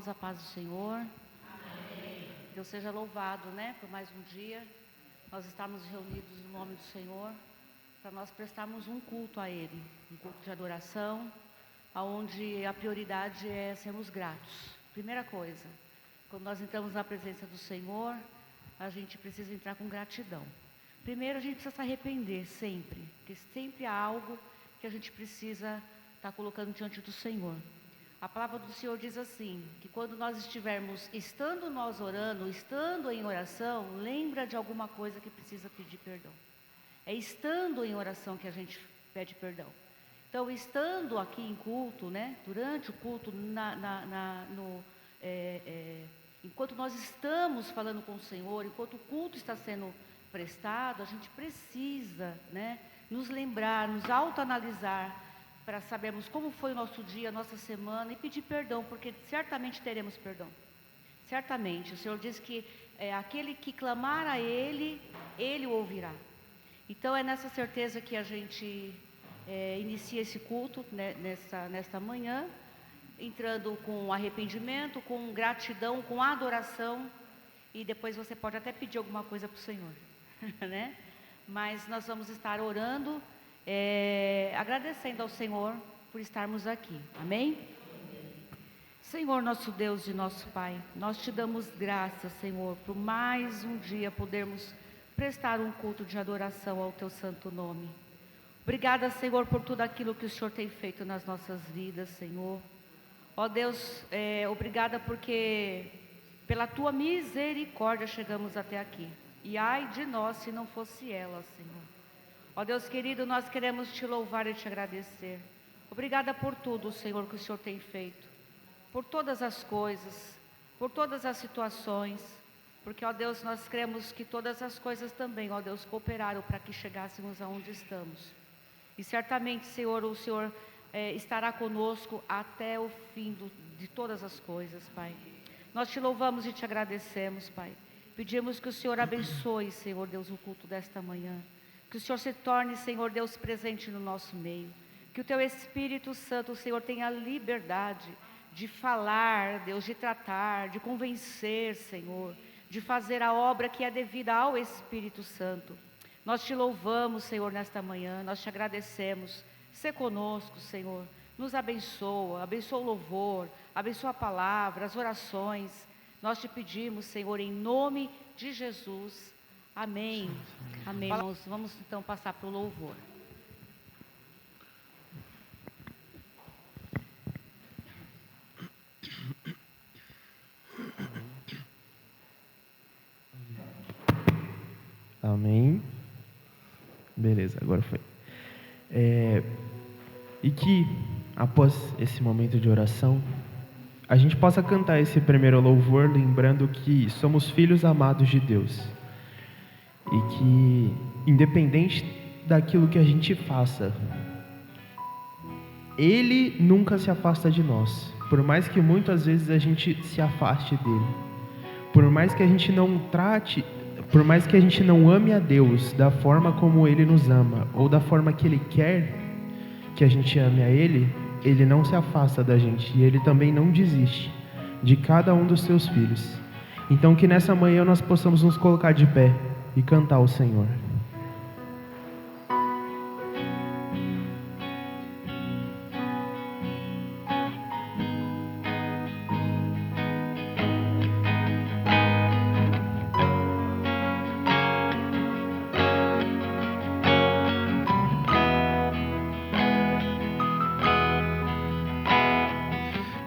irmãos, a paz do Senhor. Amém. Deus seja louvado, por mais um dia. Nós estamos reunidos no nome do Senhor para nós prestarmos um culto a Ele, um culto de adoração, onde a prioridade é sermos gratos. Primeira coisa, quando nós entramos na presença do Senhor, a gente precisa entrar com gratidão. Primeiro, a gente precisa se arrepender sempre, porque sempre há algo que a gente precisa estar colocando diante do Senhor. A palavra do Senhor diz assim, que quando nós estivermos, estando nós orando, estando em oração, lembra de alguma coisa que precisa pedir perdão. É estando em oração que a gente pede perdão. Então, estando aqui em culto, durante o culto, enquanto nós estamos falando com o Senhor, enquanto o culto está sendo prestado, a gente precisa, nos lembrar, nos autoanalisar, para sabermos como foi o nosso dia, a nossa semana, e pedir perdão, porque certamente teremos perdão. Certamente, o Senhor diz que aquele que clamar a Ele, Ele o ouvirá. Então é nessa certeza que a gente inicia esse culto, nesta manhã, entrando com arrependimento, com gratidão, com adoração, e depois você pode até pedir alguma coisa para o Senhor, Mas nós vamos estar orando, agradecendo ao Senhor por estarmos aqui, amém? Senhor, nosso Deus e nosso Pai, nós te damos graças, Senhor, por mais um dia podermos prestar um culto de adoração ao teu santo nome. Obrigada, Senhor, por tudo aquilo que o Senhor tem feito nas nossas vidas, Senhor. Ó Deus, obrigada porque pela tua misericórdia chegamos até aqui. E ai de nós se não fosse ela, Senhor. Ó Deus querido, nós queremos te louvar e te agradecer. Obrigada por tudo, Senhor, que o Senhor tem feito. Por todas as coisas, por todas as situações. Porque, ó Deus, nós cremos que todas as coisas também, ó Deus, cooperaram para que chegássemos aonde estamos. E certamente, Senhor, o Senhor estará conosco até o fim de todas as coisas, Pai. Nós te louvamos e te agradecemos, Pai. Pedimos que o Senhor abençoe, Senhor Deus, o culto desta manhã. Que o Senhor se torne, Senhor Deus, presente no nosso meio. Que o teu Espírito Santo, Senhor, tenha liberdade de falar, Deus, de tratar, de convencer, Senhor, de fazer a obra que é devida ao Espírito Santo. Nós te louvamos, Senhor, nesta manhã, nós te agradecemos. Sê conosco, Senhor, nos abençoa, abençoa o louvor, abençoa a palavra, as orações. Nós te pedimos, Senhor, em nome de Jesus. Amém. Amém. Vamos então passar para o louvor. Amém. Beleza, agora foi. E que, após esse momento de oração, a gente possa cantar esse primeiro louvor, lembrando que somos filhos amados de Deus. E que, independente daquilo que a gente faça, Ele nunca se afasta de nós. Por mais que muitas vezes a gente se afaste dEle. Por mais que a gente não trate, por mais que a gente não ame a Deus da forma como Ele nos ama, ou da forma que Ele quer que a gente ame a Ele, Ele não se afasta da gente. E Ele também não desiste de cada um dos seus filhos. Então que nessa manhã nós possamos nos colocar de pé e cantar ao Senhor.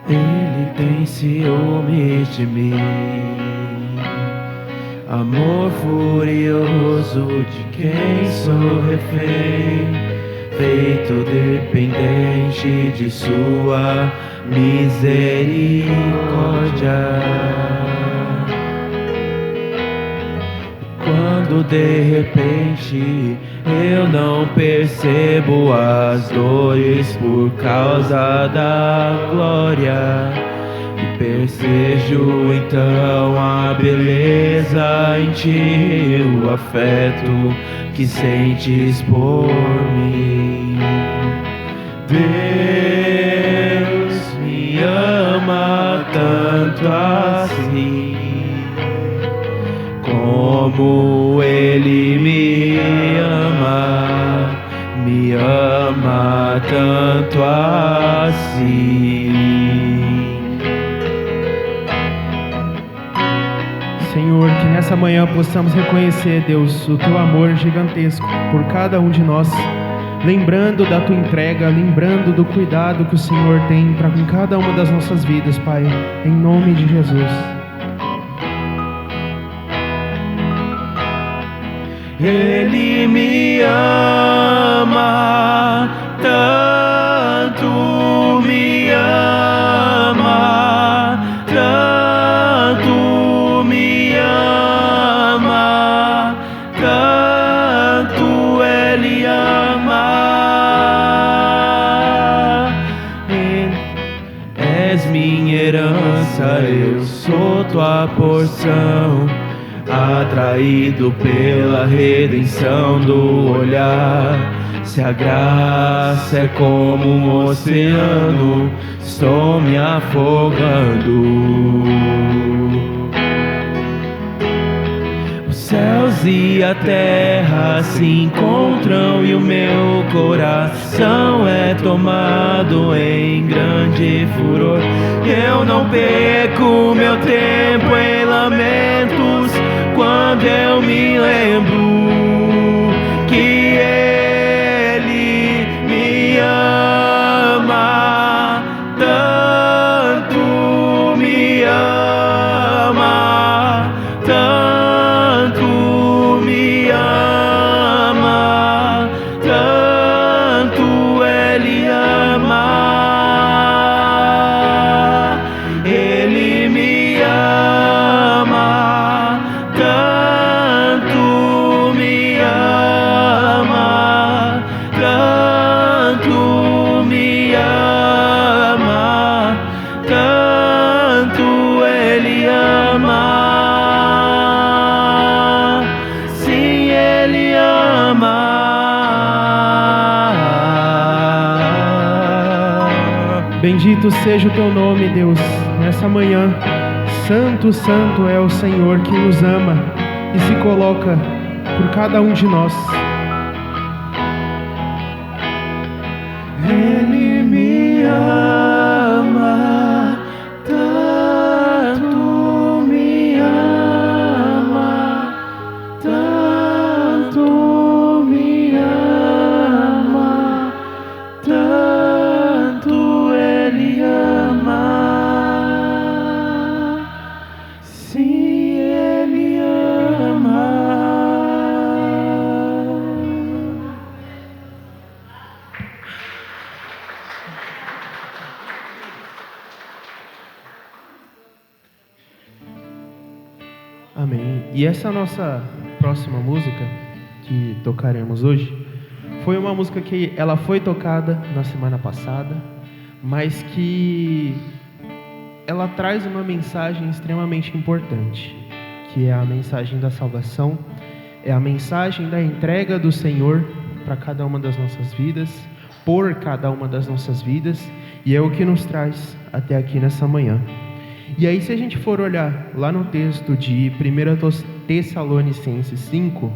Ele tem ciúmes de mim, amor furioso de quem sou refém, feito dependente de sua misericórdia. Quando de repente eu não percebo as dores por causa da glória, e percejo então a beleza em ti, o afeto que sentes por mim. Deus me ama tanto assim, como Ele me ama tanto assim. Senhor, que nessa manhã possamos reconhecer, Deus, o Teu amor gigantesco por cada um de nós, lembrando da Tua entrega, lembrando do cuidado que o Senhor tem para com cada uma das nossas vidas, Pai, em nome de Jesus. Ele me ama tanto, me ama tanto, me ama tanto, Ele ama. És minha herança, eu sou tua porção, atraído pela redenção do olhar. Se a graça é como um oceano, estou me afogando. Os céus e a terra se encontram e o meu coração é tomado em grande furor. Eu não perco meu tempo em lamentos quando eu me lembro que Ele me ama tanto, me ama tanto, me ama tanto, Ele ama. Ele me ama tanto, me ama tanto, me ama tanto, Ele ama. Sim, Ele ama. Bendito seja o Teu nome, Deus, nessa manhã. Santo, santo é o Senhor que nos ama e se coloca por cada um de nós. Ele me ama tanto, me ama tanto, me ama tanto, Ele ama. Sim, Ele ama. Amém. E essa nossa próxima música que tocaremos hoje foi uma música que ela foi tocada na semana passada, mas que ela traz uma mensagem extremamente importante, que é a mensagem da salvação, é a mensagem da entrega do Senhor para cada uma das nossas vidas, por cada uma das nossas vidas, e é o que nos traz até aqui nessa manhã. E aí, se a gente for olhar lá no texto de 1 Tessalonicenses 5,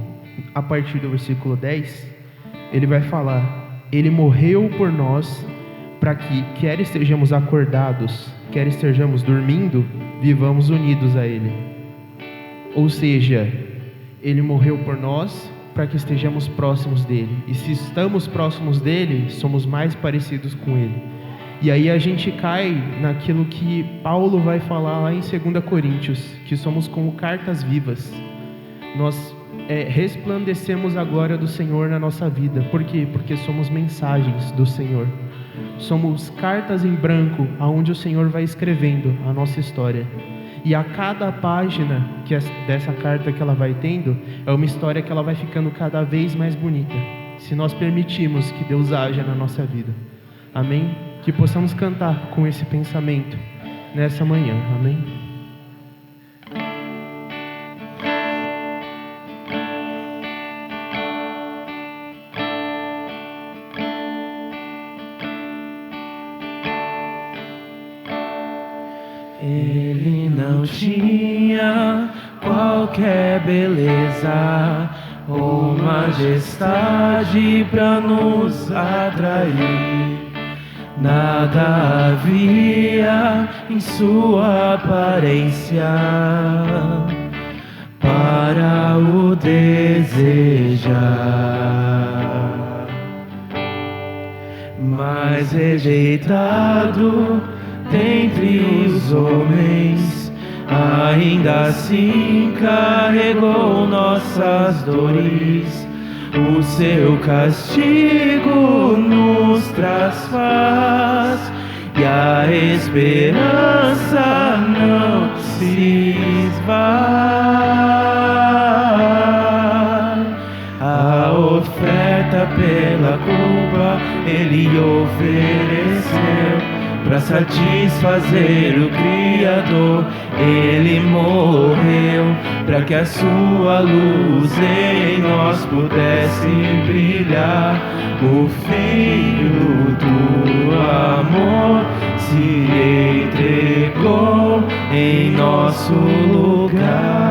a partir do versículo 10, ele vai falar: Ele morreu por nós, para que, quer estejamos acordados, quer estejamos dormindo, vivamos unidos a Ele. Ou seja, Ele morreu por nós, para que estejamos próximos dEle. E se estamos próximos dEle, somos mais parecidos com Ele. E aí a gente cai naquilo que Paulo vai falar lá em 2 Coríntios, que somos como cartas vivas. Nós resplandecemos a glória do Senhor na nossa vida. Por quê? Porque somos mensagens do Senhor. Somos cartas em branco, aonde o Senhor vai escrevendo a nossa história. E a cada página dessa carta que ela vai tendo, é uma história que ela vai ficando cada vez mais bonita, se nós permitirmos que Deus haja na nossa vida. Amém? Que possamos cantar com esse pensamento nessa manhã. Amém? não tinha qualquer beleza ou majestade para nos atrair. Nada havia em sua aparência para o desejar. Mas rejeitado dentre os homens, ainda assim carregou nossas dores. O seu castigo nos traz paz e a esperança não se esvai. A oferta pela culpa Ele ofereceu para satisfazer o Criador. Ele morreu para que a sua luz em nós pudesse brilhar. O Filho do amor se entregou em nosso lugar.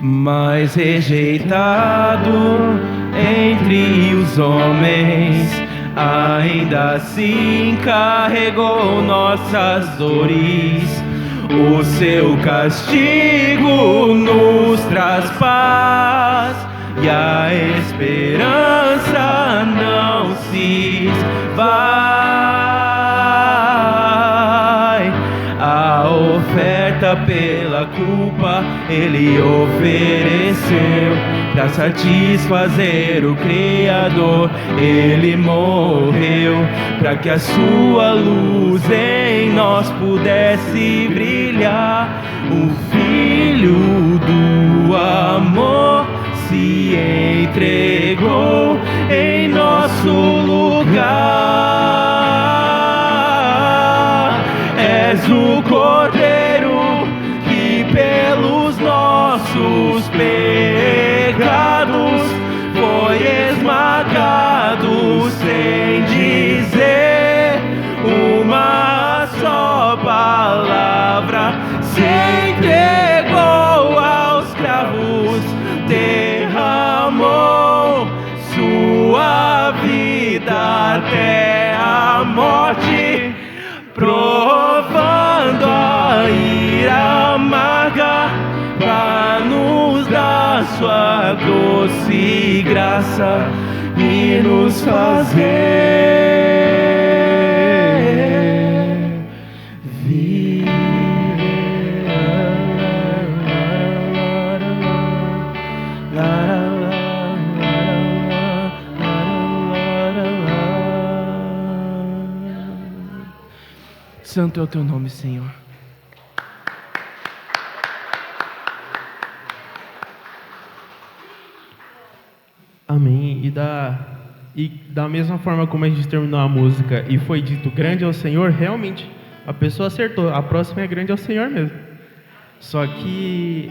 Mas rejeitado entre os homens, ainda assim carregou nossas dores. O seu castigo nos traz paz e a esperança não se esvai. A oferta pela culpa Ele ofereceu para satisfazer o Criador. Ele morreu para que a sua luz em nós pudesse brilhar. O Filho do amor se entregou em nosso lugar. És o Cordeiro que pelos nossos pecados foi esmagado, sem dizer uma só palavra. Se entregou aos cravos, derramou sua vida até a morte, provando a ira amarga para nos dar sua doce graça e nos fazer viver. Santo é o teu nome, Senhor. Amém. E da mesma forma como a gente terminou a música e foi dito grande é o Senhor, realmente a pessoa acertou. A próxima é grande é o Senhor mesmo. Só que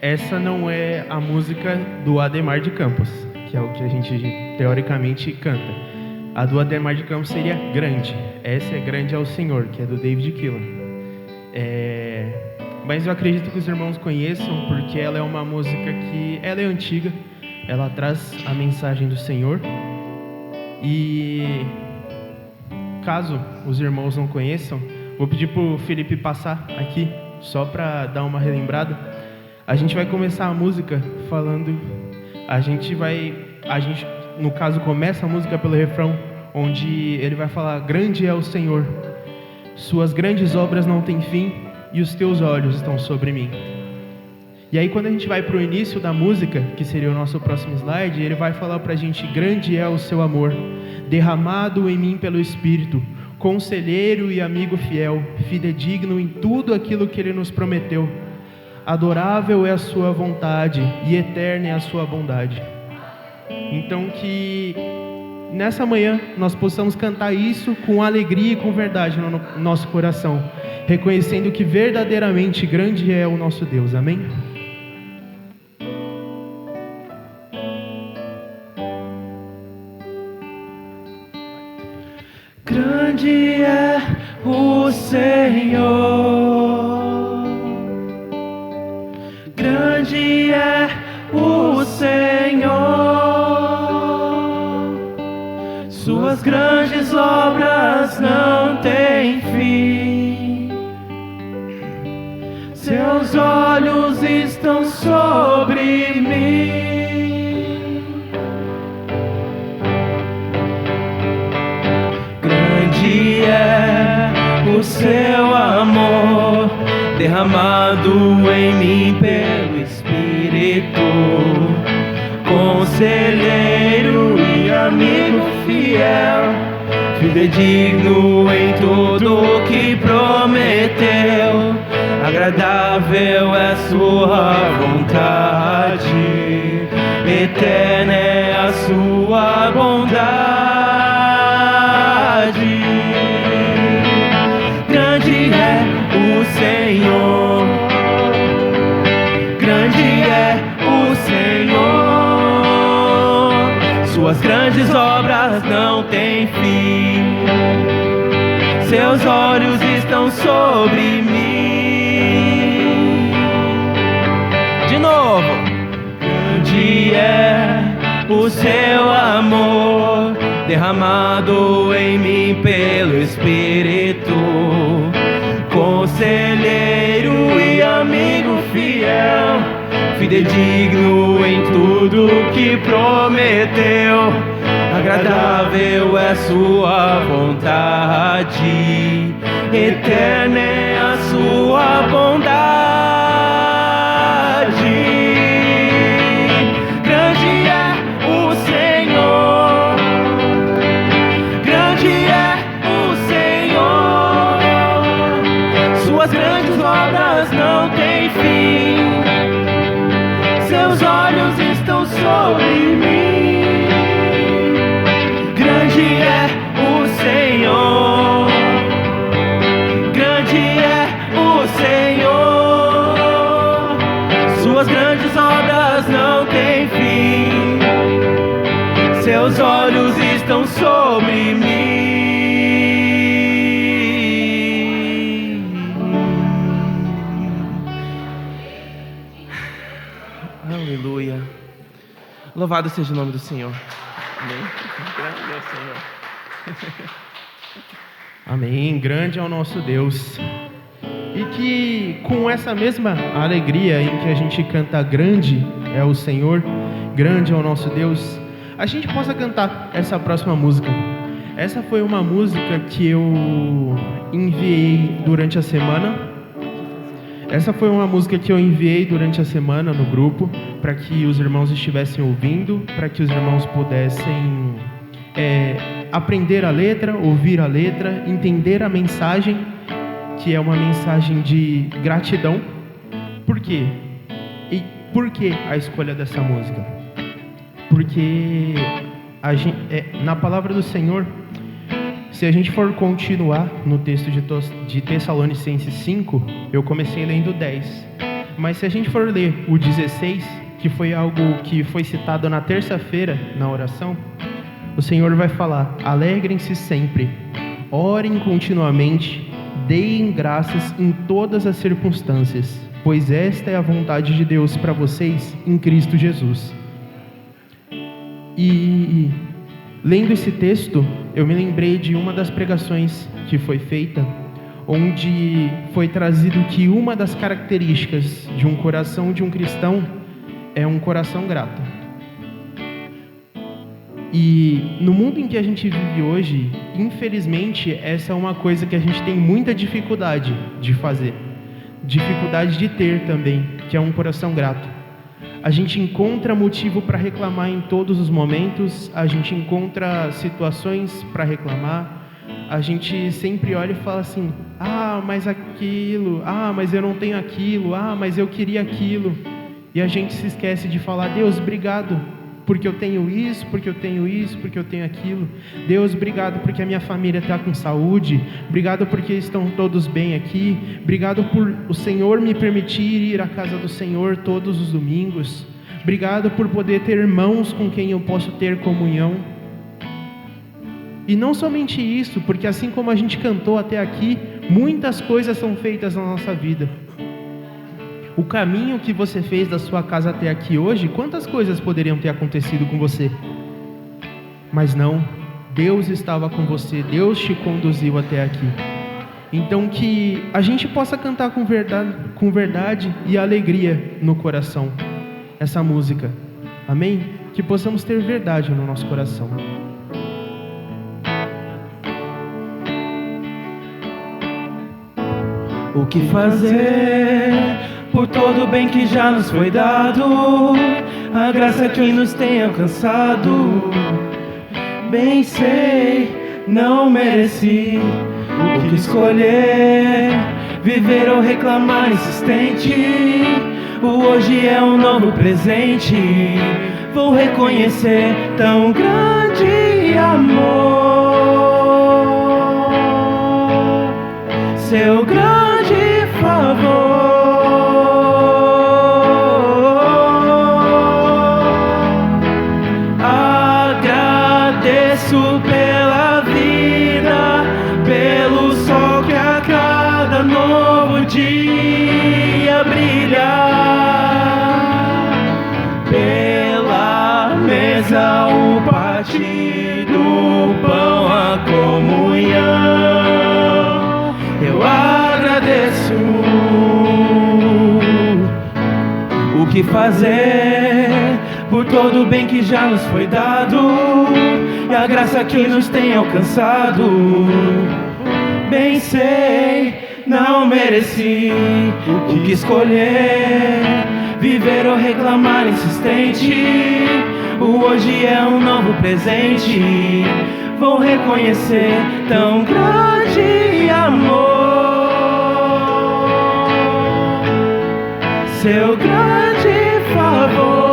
essa não é a música do Ademar de Campos, que é o que a gente teoricamente canta. A do Ademar de Campos seria grande. Essa é grande ao Senhor, que é do David Keelan. Mas eu acredito que os irmãos conheçam, porque ela é uma música que ela é antiga. Ela traz a mensagem do Senhor. E caso os irmãos não conheçam, vou pedir para o Felipe passar aqui, só para dar uma relembrada. A gente vai começar a música falando... no caso, começa a música pelo refrão, onde ele vai falar: grande é o Senhor, suas grandes obras não têm fim, e os teus olhos estão sobre mim. E aí quando a gente vai para o início da música, que seria o nosso próximo slide, ele vai falar para a gente: grande é o seu amor, derramado em mim pelo Espírito, conselheiro e amigo fiel, fidedigno em tudo aquilo que ele nos prometeu. Adorável é a sua vontade e eterna é a sua bondade. Então que nessa manhã nós possamos cantar isso com alegria e com verdade no nosso coração, reconhecendo que verdadeiramente grande é o nosso Deus. Amém? Grande é o Senhor, grande é o Senhor, suas grandes obras não têm fim, seus olhos estão sobre mim. Grande é o seu amor, derramado em mim pelo Espírito, conselheiro e amigo fiel, fidedigno em tudo que prometeu, agradável é sua vontade, eterna é a sua bondade. Grande é o Senhor, grande é o Senhor, suas grandes obras não têm fim, seus olhos estão sobre mim. De novo. Grande é o seu amor, derramado em mim pelo Espírito, conselheiro e amigo fiel, fidedigno em tudo que prometeu, agradável é sua vontade, eterna é a sua bondade. Grande é o Senhor, grande é o Senhor, suas grandes obras não têm fim, seus olhos estão sobre mim. Grande é o Senhor, grande é o Senhor, suas grandes obras não têm fim, seus olhos estão sobre mim. Aleluia. Louvado seja o nome do Senhor. Amém. Grande é o Senhor. Amém. Grande é o nosso Deus. E que com essa mesma alegria em que a gente canta grande é o Senhor, grande é o nosso Deus, a gente possa cantar essa próxima música. Essa foi uma música que eu enviei durante a semana. Essa foi uma música que eu enviei durante a semana no grupo, para que os irmãos estivessem ouvindo, para que os irmãos pudessem aprender a letra, ouvir a letra, entender a mensagem, que é uma mensagem de gratidão. Por quê? E por que a escolha dessa música? Porque na palavra do Senhor, se a gente for continuar no texto de Tessalonicenses 5, eu comecei lendo 10. Mas se a gente for ler o 16, que foi algo que foi citado na terça-feira na oração, o Senhor vai falar: alegrem-se sempre, orem continuamente, deem graças em todas as circunstâncias, pois esta é a vontade de Deus para vocês em Cristo Jesus. E lendo esse texto, eu me lembrei de uma das pregações que foi feita, onde foi trazido que uma das características de um coração de um cristão é um coração grato. E no mundo em que a gente vive hoje, infelizmente, essa é uma coisa que a gente tem muita dificuldade de fazer, dificuldade de ter também, que é um coração grato. A gente encontra motivo para reclamar em todos os momentos, a gente encontra situações para reclamar, a gente sempre olha e fala assim: mas aquilo, mas eu não tenho aquilo, mas eu queria aquilo. E a gente se esquece de falar: Deus, obrigado porque eu tenho isso, porque eu tenho isso, porque eu tenho aquilo. Deus, obrigado porque a minha família está com saúde, obrigado porque estão todos bem aqui, obrigado por o Senhor me permitir ir à casa do Senhor todos os domingos, obrigado por poder ter irmãos com quem eu posso ter comunhão. E não somente isso, porque assim como a gente cantou até aqui, muitas coisas são feitas na nossa vida. O caminho que você fez da sua casa até aqui hoje, quantas coisas poderiam ter acontecido com você? Mas não, Deus estava com você, Deus te conduziu até aqui. Então que a gente possa cantar com verdade e alegria no coração essa música, amém? Que possamos ter verdade no nosso coração. O que fazer por todo o bem que já nos foi dado, a graça que nos tem alcançado? Bem sei, não mereci. O que escolher, viver ou reclamar insistente? O hoje é um novo presente. Vou reconhecer tão grande amor, seu grande favor. Agradeço pela vida, pelo sol que a cada novo dia brilhar, pela mesa, o partido, o pão, a comunhão. Eu agradeço. O que fazer por todo o bem que já nos foi dado e a graça que nos tem alcançado? Bem sei, não mereci. O que escolher, viver ou reclamar insistente? O hoje é um novo presente. Vou reconhecer tão grande amor, seu grande favor.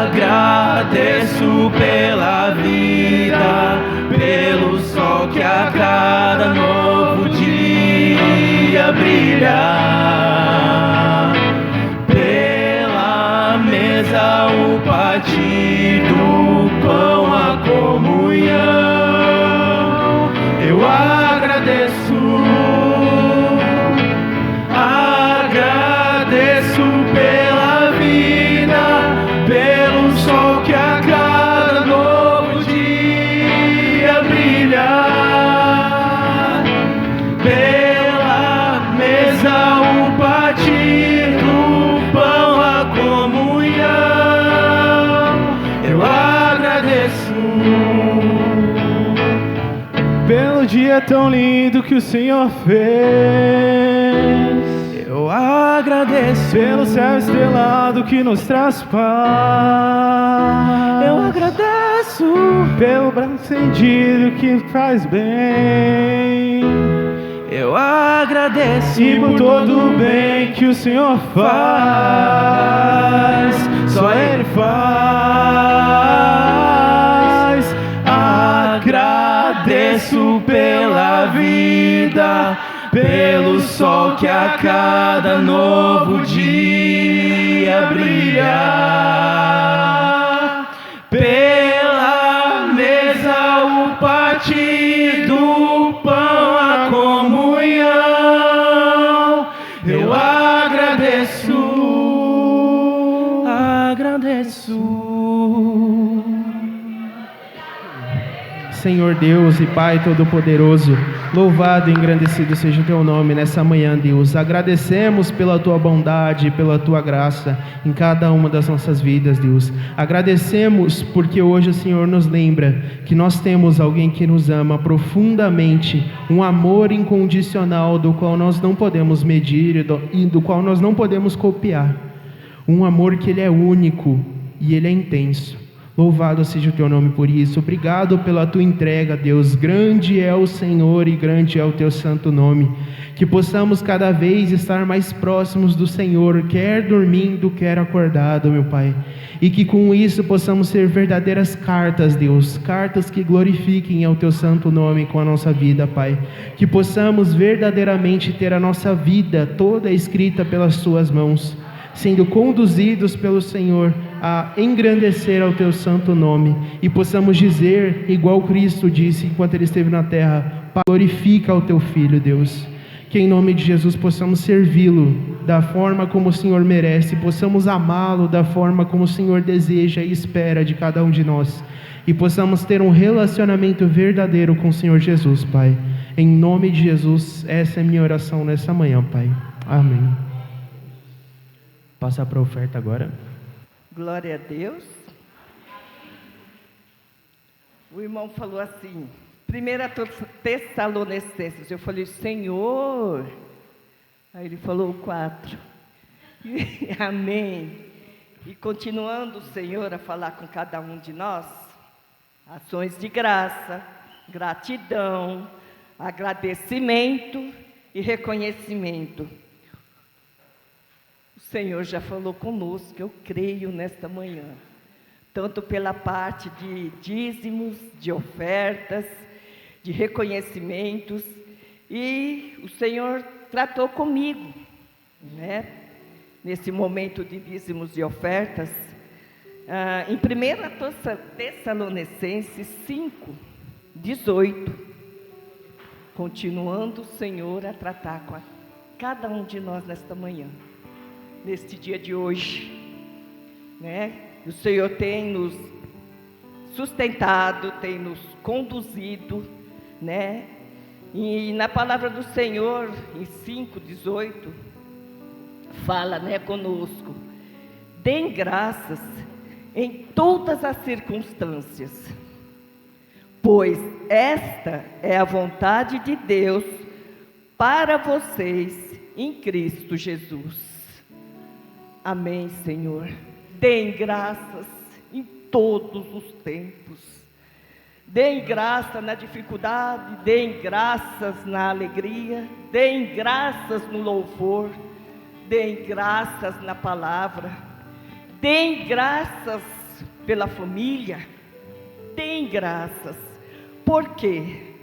Agradeço pela vida, pelo sol que a cada novo dia brilhar, pela mesa, o partido, o pão, a comunhão. Eu agradeço, agradeço pela vida, pelo sol que a cada novo dia brilhar, pela mesa, o partido, o pão, a comunhão. Eu agradeço pelo dia tão lindo que o Senhor fez. Eu agradeço pelo céu estrelado que nos traz paz. Eu agradeço pelo braço estendido que faz bem. Eu agradeço e por todo o bem que o Senhor faz. Só Ele faz. Agradeço pela vida, pelo sol que a cada novo dia brilhar, pela mesa, o partido, o pão, a comunhão. Eu agradeço, agradeço. Senhor Deus e Pai Todo-Poderoso, louvado e engrandecido seja o Teu nome nessa manhã, Deus. Agradecemos pela Tua bondade, pela Tua graça em cada uma das nossas vidas, Deus. Agradecemos porque hoje o Senhor nos lembra que nós temos alguém que nos ama profundamente, um amor incondicional do qual nós não podemos medir e do qual nós não podemos copiar. Um amor que Ele é único e Ele é intenso. Louvado seja o teu nome por isso. Obrigado pela tua entrega, Deus. Grande é o Senhor e grande é o teu santo nome. Que possamos cada vez estar mais próximos do Senhor, quer dormindo, quer acordado, meu Pai. E que com isso possamos ser verdadeiras cartas, Deus. Cartas que glorifiquem ao teu santo nome com a nossa vida, Pai. Que possamos verdadeiramente ter a nossa vida toda escrita pelas tuas mãos, sendo conduzidos pelo Senhor a engrandecer ao teu santo nome, e possamos dizer, igual Cristo disse enquanto ele esteve na terra: glorifica o teu Filho, Deus. Que em nome de Jesus possamos servi-lo da forma como o Senhor merece, possamos amá-lo da forma como o Senhor deseja e espera de cada um de nós, e possamos ter um relacionamento verdadeiro com o Senhor Jesus, Pai. Em nome de Jesus, essa é a minha oração nessa manhã, Pai. Amém. Passar para a oferta agora. Glória a Deus. O irmão falou assim, 1 Tessalonicenses, eu falei, Senhor. Aí ele falou 4. Amém. E continuando o Senhor a falar com cada um de nós, ações de graça, gratidão, agradecimento e reconhecimento. O Senhor já falou conosco, eu creio nesta manhã, tanto pela parte de dízimos, de ofertas, de reconhecimentos, e o Senhor tratou comigo, né? Nesse momento de dízimos e ofertas, em 1 Tessalonicenses 5, 18, continuando o Senhor a tratar com cada um de nós nesta manhã, neste dia de hoje, né? O Senhor tem nos sustentado, tem nos conduzido, né? E na palavra do Senhor, em 5:18, fala, né, conosco: deem graças em todas as circunstâncias, pois esta é a vontade de Deus para vocês em Cristo Jesus. Amém, Senhor. Deem graças em todos os tempos. Deem graça na dificuldade, deem graças na alegria, deem graças no louvor, deem graças na palavra, deem graças pela família, deem graças. Por quê?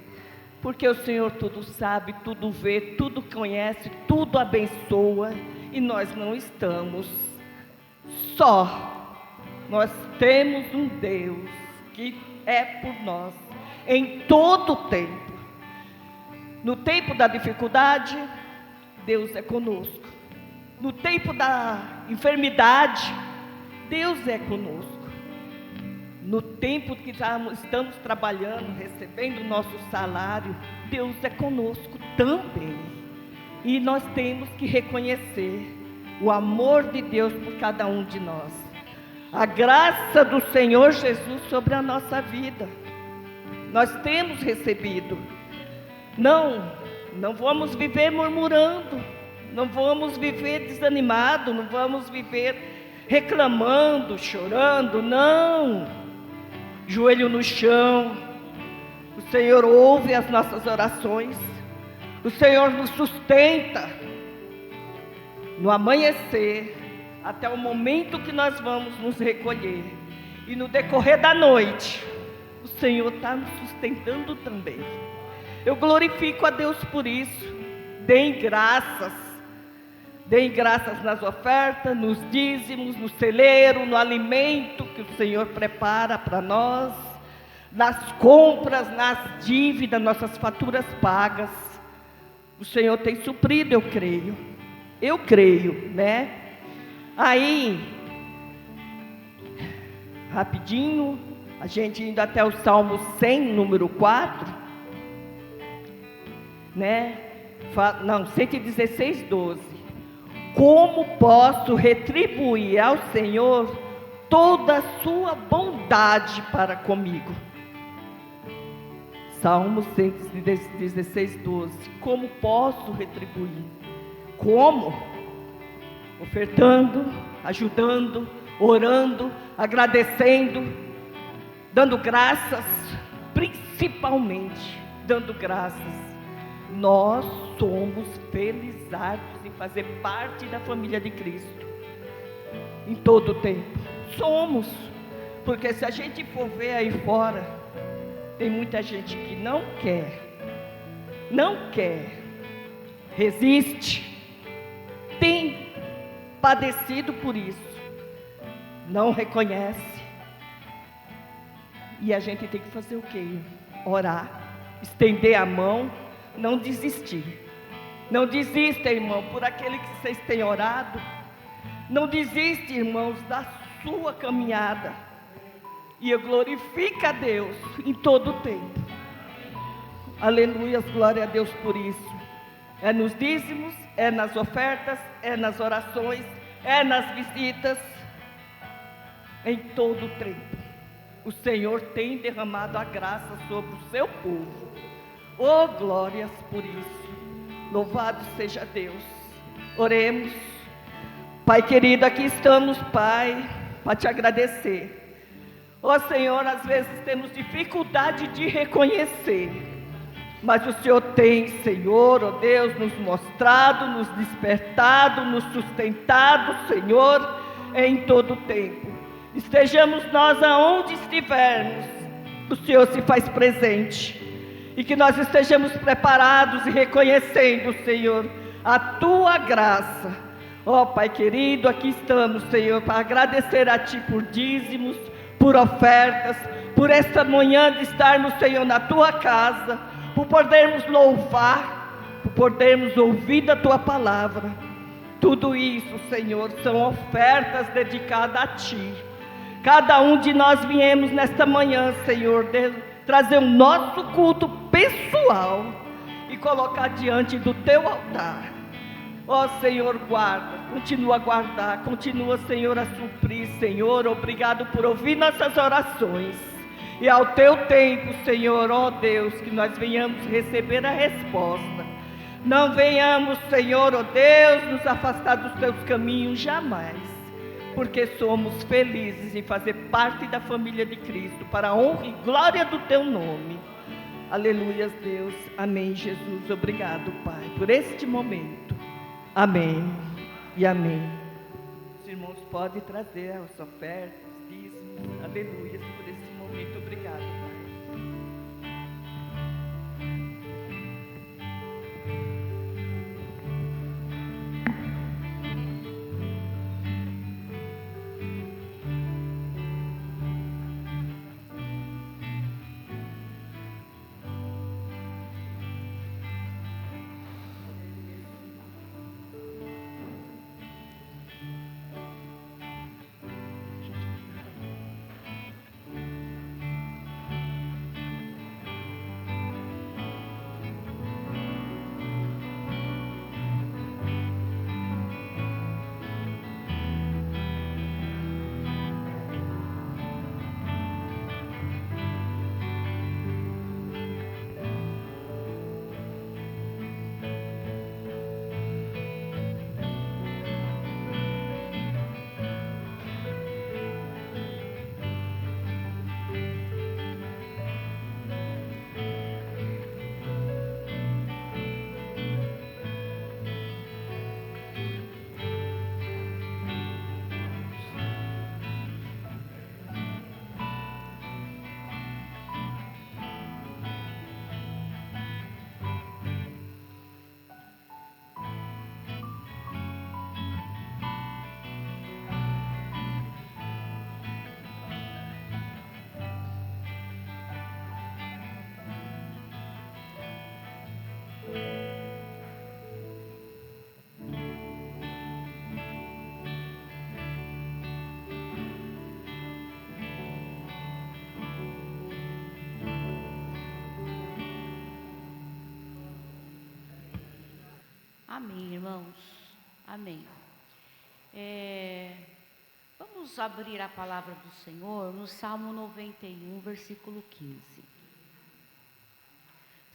Porque o Senhor tudo sabe, tudo vê, tudo conhece, tudo abençoa, e nós não estamos só. Nós temos um Deus que é por nós em todo o tempo. No tempo da dificuldade, Deus é conosco. No tempo da enfermidade, Deus é conosco. No tempo que estamos trabalhando, recebendo o nosso salário, Deus é conosco também. E nós temos que reconhecer o amor de Deus por cada um de nós. A graça do Senhor Jesus sobre a nossa vida. Nós temos recebido. Não vamos viver murmurando, não vamos viver desanimado, não vamos viver reclamando, chorando, não. Joelho no chão. O Senhor ouve as nossas orações. O Senhor nos sustenta no amanhecer, até o momento que nós vamos nos recolher. E no decorrer da noite, o Senhor está nos sustentando também. Eu glorifico a Deus por isso. Deem graças. Deem graças nas ofertas, nos dízimos, no celeiro, no alimento que o Senhor prepara para nós, nas compras, nas dívidas, nossas faturas pagas. O Senhor tem suprido, eu creio, né? Aí, rapidinho, a gente indo até o Salmo 100, número 4, né? 116, 12. Como posso retribuir ao Senhor toda a sua bondade para comigo? Salmo 116, 12. Como posso retribuir? Como? Ofertando, ajudando, orando, agradecendo, dando graças, principalmente dando graças. Nós somos felizardos em fazer parte da família de Cristo, em todo o tempo. Somos, porque se a gente for ver aí fora, tem muita gente que não quer, resiste, tem padecido por isso, não reconhece. E a gente tem que fazer o quê? Orar, estender a mão, não desistir. Não desista, irmão, por aquele que vocês têm orado. Não desista, irmãos, da sua caminhada. E eu glorifico a Deus em todo o tempo. Aleluia, glória a Deus por isso. É nos dízimos, é nas ofertas, é nas orações, é nas visitas, em todo o tempo. O Senhor tem derramado a graça sobre o seu povo. Oh, glórias por isso. Louvado seja Deus. Oremos. Pai querido, aqui estamos, Pai, para te agradecer. Ó Senhor, às vezes temos dificuldade de reconhecer, mas o Senhor tem, Senhor, ó Deus, nos mostrado, nos despertado, nos sustentado, Senhor, em todo o tempo. Estejamos nós aonde estivermos, o Senhor se faz presente, e que nós estejamos preparados e reconhecendo, Senhor, a Tua graça. Ó Pai querido, aqui estamos, Senhor, para agradecer a Ti por dízimos, por ofertas, por esta manhã de estarmos, Senhor, na Tua casa, por podermos louvar, por podermos ouvir da Tua palavra. Tudo isso, Senhor, são ofertas dedicadas a Ti. Cada um de nós viemos nesta manhã, Senhor, trazer o nosso culto pessoal e colocar diante do Teu altar. Ó Senhor, guarda, continua a guardar, continua, Senhor, a suprir, Senhor. Obrigado por ouvir nossas orações. E ao Teu tempo, Senhor, ó Deus, que nós venhamos receber a resposta. Não venhamos, Senhor, ó Deus, nos afastar dos Teus caminhos jamais, porque somos felizes em fazer parte da família de Cristo, para a honra e glória do Teu nome. Aleluias, Deus. Amém, Jesus. Obrigado, Pai, por este momento. Amém e amém. Os irmãos podem trazer as ofertas, os dízimos. Aleluia por esse momento. Obrigado, Pai. Amém, irmãos. Amém. Vamos abrir a palavra do Senhor no Salmo 91, versículo 15.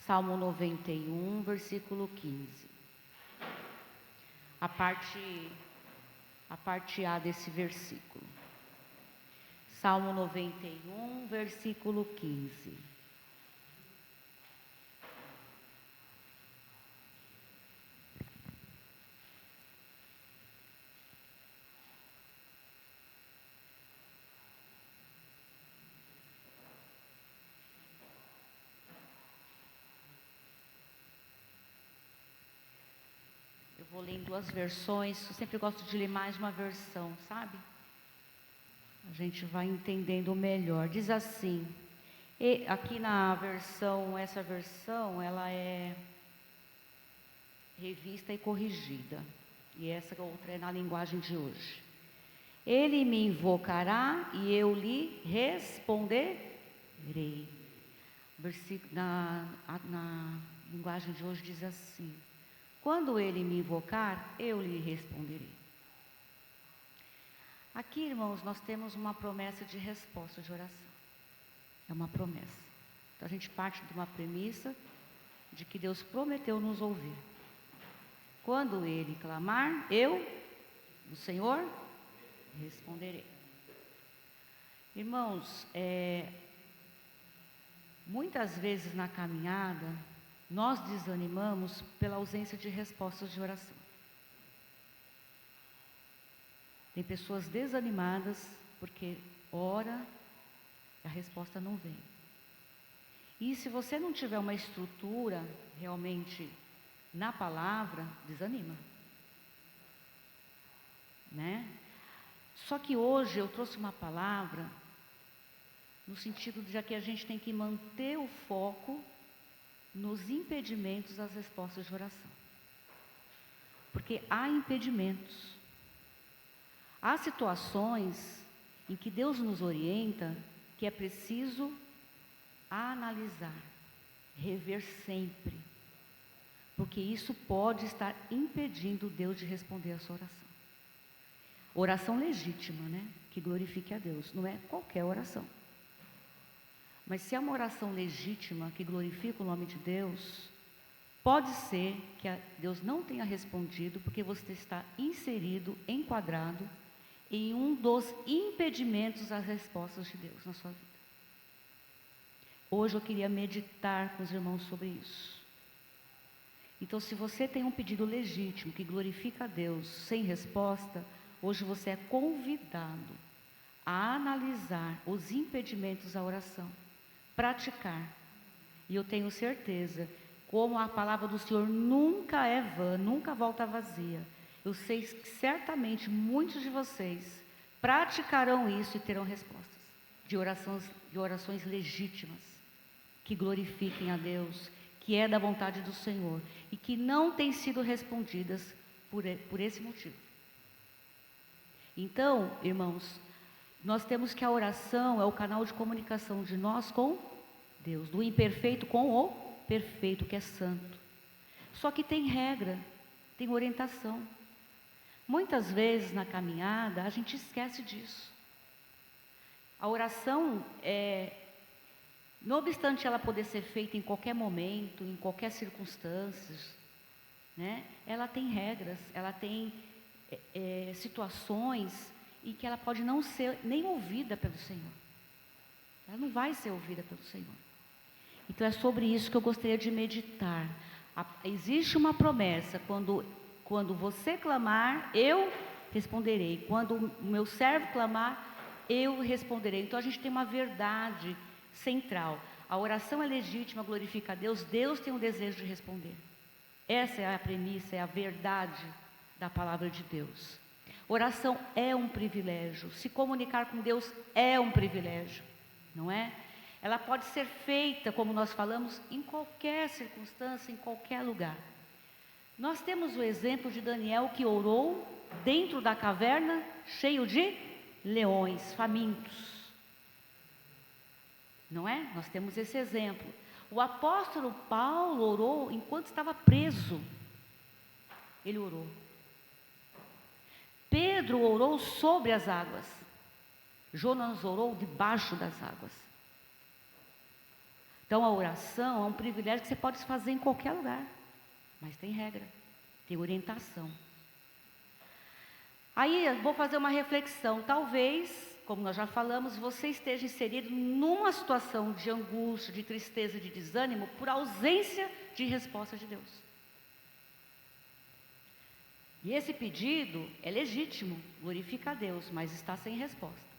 Salmo 91, versículo 15. A parte A desse versículo. Salmo 91, versículo 15. Eu vou ler em duas versões, eu sempre gosto de ler mais de uma versão, sabe? A gente vai entendendo melhor. Diz assim, aqui na versão, essa versão, ela é revista e corrigida. E essa outra é na linguagem de hoje. Ele me invocará e eu lhe responderei. Na linguagem de hoje diz assim: quando ele me invocar, eu lhe responderei. Aqui, irmãos, nós temos uma promessa de resposta de oração. É uma promessa. Então a gente parte de uma premissa de que Deus prometeu nos ouvir. Quando ele clamar, eu, o Senhor, responderei. Irmãos, muitas vezes na caminhada, nós desanimamos pela ausência de respostas de oração. Tem pessoas desanimadas porque ora, a resposta não vem. E se você não tiver uma estrutura realmente na palavra, desanima. Né? Só que hoje eu trouxe uma palavra no sentido de que a gente tem que manter o foco nos impedimentos às respostas de oração. Porque há impedimentos. Há situações em que Deus nos orienta que é preciso analisar, rever sempre. Porque isso pode estar impedindo Deus de responder a sua oração. Oração legítima, né? Que glorifique a Deus. Não é qualquer oração. Mas se é uma oração legítima que glorifica o nome de Deus, pode ser que Deus não tenha respondido porque você está inserido, enquadrado em um dos impedimentos às respostas de Deus na sua vida. Hoje eu queria meditar com os irmãos sobre isso. Então, se você tem um pedido legítimo que glorifica a Deus sem resposta, hoje você é convidado a analisar os impedimentos à oração, praticar. E eu tenho certeza, como a palavra do Senhor nunca é vã, nunca volta vazia, eu sei que certamente muitos de vocês praticarão isso e terão respostas de orações legítimas, que glorifiquem a Deus, que é da vontade do Senhor e que não têm sido respondidas por esse motivo. Então, irmãos, nós temos que a oração é o canal de comunicação de nós com Deus, do imperfeito com o perfeito, que é santo. Só que tem regra, tem orientação. Muitas vezes na caminhada a gente esquece disso. A oração, não obstante ela poder ser feita em qualquer momento, em qualquer circunstância, né? Ela tem regras, ela tem situações em que ela pode não ser nem ouvida pelo Senhor. Ela não vai ser ouvida pelo Senhor. Então é sobre isso que eu gostaria de meditar. Existe uma promessa: quando você clamar, eu responderei. Quando o meu servo clamar, eu responderei. Então a gente tem uma verdade central. A oração é legítima, glorifica a Deus. Deus tem um desejo de responder. Essa é a premissa, é a verdade da palavra de Deus. Oração é um privilégio. Se comunicar com Deus é um privilégio, não é? Ela pode ser feita, como nós falamos, em qualquer circunstância, em qualquer lugar. Nós temos o exemplo de Daniel, que orou dentro da caverna, cheio de leões, famintos. Não é? Nós temos esse exemplo. O apóstolo Paulo orou enquanto estava preso. Ele orou. Pedro orou sobre as águas. Jonas orou debaixo das águas. Então a oração é um privilégio que você pode fazer em qualquer lugar. Mas tem regra, tem orientação. Aí eu vou fazer uma reflexão. Talvez como nós já falamos, você esteja inserido numa situação de angústia, de tristeza, de desânimo, por ausência de resposta de Deus. E esse pedido é legítimo, glorifica a Deus, mas está sem resposta.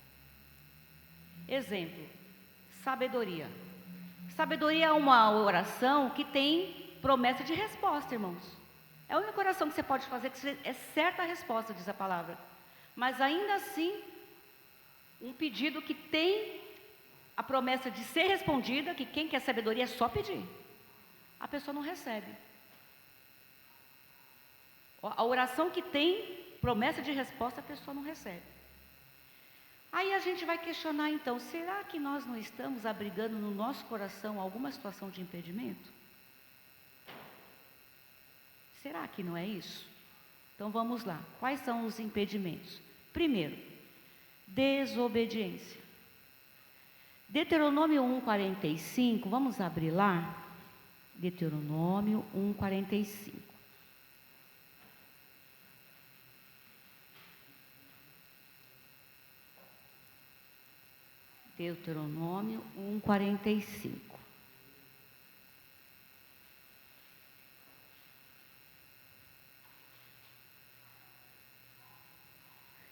Exemplo, sabedoria. Sabedoria é uma oração que tem promessa de resposta, irmãos. É a única oração que você pode fazer que é certa a resposta, diz a palavra. Mas ainda assim, um pedido que tem a promessa de ser respondida, que quem quer sabedoria é só pedir. A pessoa não recebe. A oração que tem promessa de resposta, a pessoa não recebe. Aí a gente vai questionar então, será que nós não estamos abrigando no nosso coração alguma situação de impedimento? Será que não é isso? Então vamos lá, quais são os impedimentos? Primeiro, desobediência. Deuteronômio 1:45, vamos abrir lá? Deuteronômio 1:45. Deuteronômio 1:45.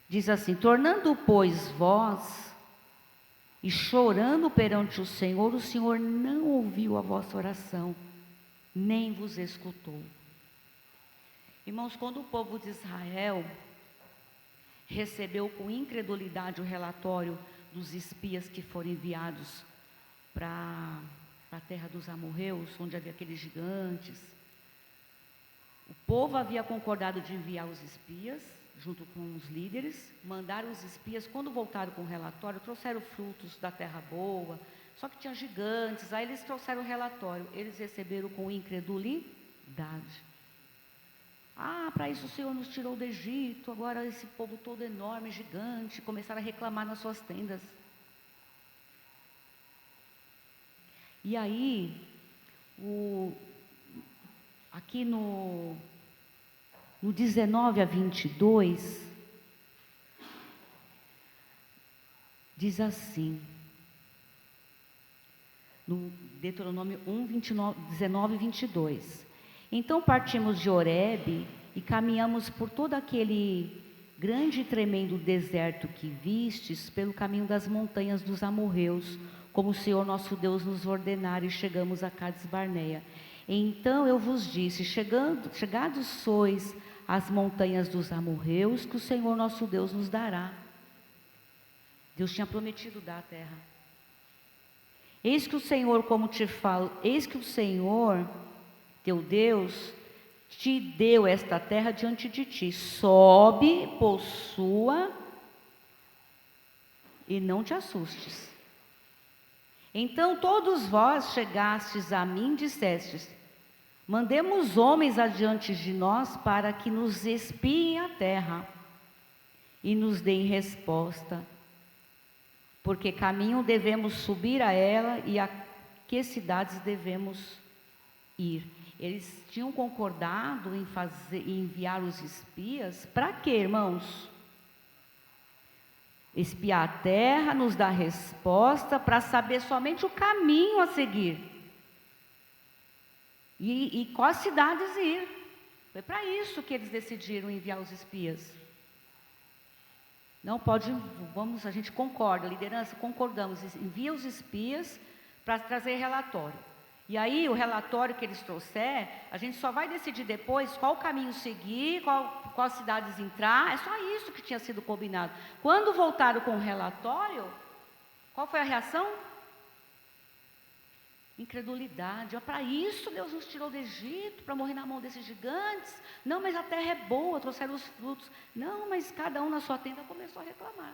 Diz assim: tornando, pois, vós e chorando perante o Senhor não ouviu a vossa oração, nem vos escutou. Irmãos, quando o povo de Israel recebeu com incredulidade o relatório dos espias que foram enviados para a terra dos amorreus, onde havia aqueles gigantes, o povo havia concordado de enviar os espias, junto com os líderes, mandaram os espias, quando voltaram com o relatório, trouxeram frutos da terra boa, só que tinha gigantes, aí eles trouxeram o relatório, eles receberam com incredulidade. Para isso o Senhor nos tirou do Egito, agora esse povo todo enorme, gigante, começaram a reclamar nas suas tendas. E aí, aqui no 19 a 22, diz assim, no Deuteronômio 19 e 22. Então partimos de Horebe e caminhamos por todo aquele grande e tremendo deserto que vistes, pelo caminho das montanhas dos amorreus, como o Senhor nosso Deus nos ordenara, e chegamos a Cades Barneia. Então eu vos disse, chegados sois às montanhas dos amorreus, que o Senhor nosso Deus nos dará. Deus tinha prometido dar a terra. Eis que o Senhor, como te falo, eis que o Senhor, teu Deus, te deu esta terra diante de ti. Sobe, possua, e não te assustes. Então todos vós chegastes a mim e dissestes: mandemos homens adiante de nós para que nos espiem a terra e nos deem resposta, porque caminho devemos subir a ela e a que cidades devemos ir. Eles tinham concordado em enviar os espias, para quê, irmãos? Espiar a terra, nos dar resposta, para saber somente o caminho a seguir. E quais cidades ir. Foi para isso que eles decidiram enviar os espias. Não pode, a gente concorda, a liderança, concordamos, envia os espias para trazer relatório. E aí o relatório que eles trouxer, a gente só vai decidir depois qual caminho seguir, qual cidades entrar, é só isso que tinha sido combinado. Quando voltaram com o relatório, qual foi a reação? Incredulidade. Para isso Deus nos tirou do Egito, para morrer na mão desses gigantes. Não, mas a terra é boa, trouxeram os frutos. Não, mas cada um na sua tenda começou a reclamar.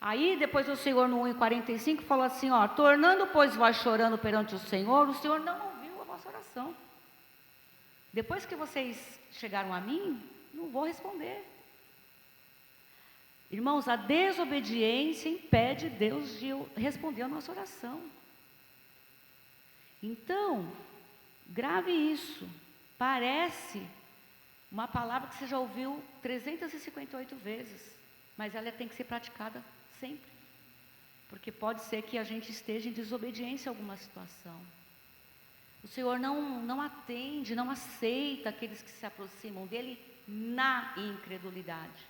Aí depois o Senhor no 1:45 falou assim, tornando pois vós chorando perante o Senhor não ouviu a vossa oração. Depois que vocês chegaram a mim, não vou responder. Irmãos, a desobediência impede Deus de responder a nossa oração. Então, grave isso. Parece uma palavra que você já ouviu 358 vezes, mas ela tem que ser praticada sempre. Porque pode ser que a gente esteja em desobediência a alguma situação. O Senhor não atende, não aceita aqueles que se aproximam dEle na incredulidade.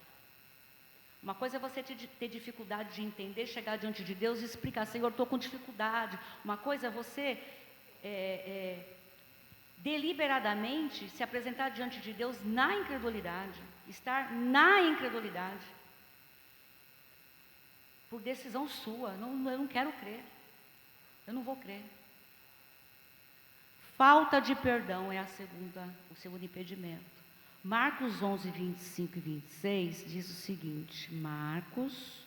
Uma coisa é você ter dificuldade de entender, chegar diante de Deus e explicar: Senhor, estou com dificuldade. Uma coisa é você deliberadamente se apresentar diante de Deus na incredulidade, estar na incredulidade, por decisão sua. Eu não quero crer, eu não vou crer. Falta de perdão é o segundo impedimento. Marcos 11, 25 e 26 diz o seguinte, Marcos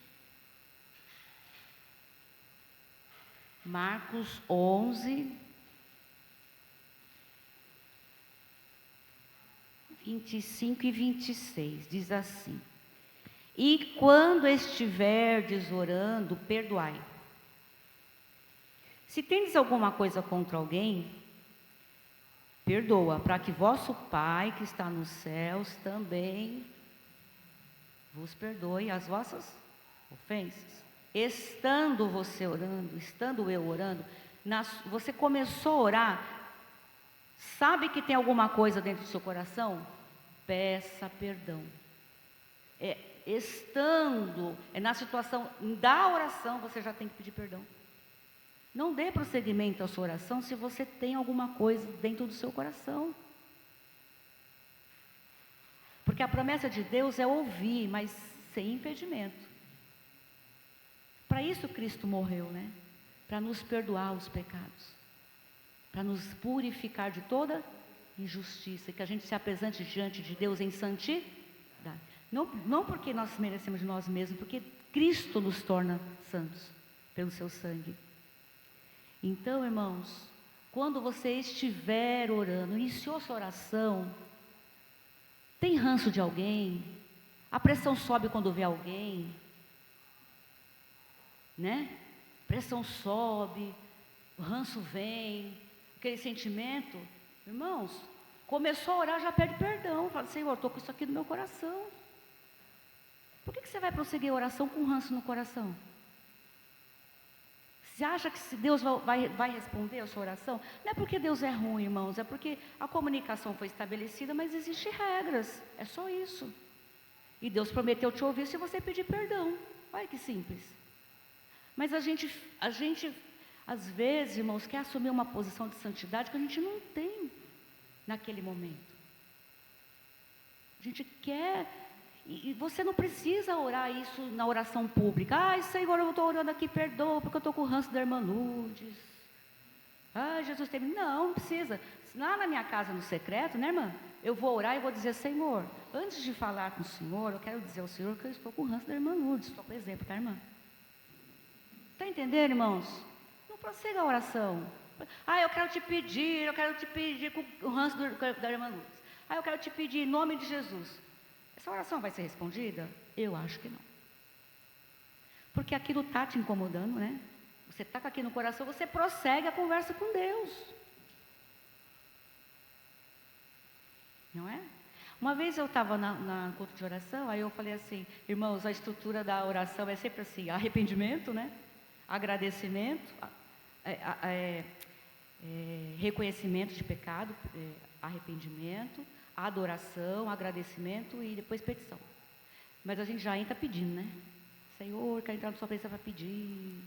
11, 25 e 26, diz assim: E quando estiverdes orando, perdoai. Se tendes alguma coisa contra alguém, perdoa, para que vosso Pai que está nos céus também vos perdoe as vossas ofensas. Estando você orando, estando eu orando, você começou a orar, sabe que tem alguma coisa dentro do seu coração? Peça perdão. Estando na situação da oração, você já tem que pedir perdão. Não dê prosseguimento à sua oração se você tem alguma coisa dentro do seu coração. Porque a promessa de Deus é ouvir, mas sem impedimento. Para isso Cristo morreu, né? Para nos perdoar os pecados. Para nos purificar de toda injustiça. E que a gente se apresente diante de Deus em santidade. Não porque nós merecemos de nós mesmos, porque Cristo nos torna santos pelo seu sangue. Então, irmãos, quando você estiver orando, iniciou sua oração, tem ranço de alguém, a pressão sobe quando vê alguém, né? Pressão sobe, o ranço vem, aquele sentimento, irmãos, começou a orar, já pede perdão, fala: Senhor, estou com isso aqui no meu coração. Por que você vai prosseguir a oração com ranço no coração? Você acha que se Deus vai responder a sua oração? Não é porque Deus é ruim, irmãos, é porque a comunicação foi estabelecida, mas existem regras, é só isso. E Deus prometeu te ouvir se você pedir perdão. Olha que simples. Mas a gente, às vezes, irmãos, quer assumir uma posição de santidade que a gente não tem naquele momento. A gente quer... E você não precisa orar isso na oração pública. Ai, Senhor, eu estou orando aqui, perdoa, porque eu estou com o ranço da irmã Lourdes. Ai, Jesus teve... Não precisa. Lá na minha casa, no secreto, né, irmã? Eu vou orar e vou dizer: Senhor, antes de falar com o Senhor, eu quero dizer ao Senhor que eu estou com o ranço da irmã Lourdes. Só por exemplo, tá, irmã? Está entendendo, irmãos? Não prossiga a oração. Ah, eu quero te pedir com o ranço da irmã Lourdes. Ah, eu quero te pedir em nome de Jesus. Essa oração vai ser respondida? Eu acho que não. Porque aquilo está te incomodando, né? Você está com aquilo no coração, você prossegue a conversa com Deus. Não é? Uma vez eu estava na culto de oração, aí eu falei assim: irmãos, a estrutura da oração é sempre assim: arrependimento, né? Agradecimento, reconhecimento de pecado, arrependimento, adoração, agradecimento e depois petição. Mas a gente já entra pedindo, né? Senhor, quero entrar na sua presença para pedir,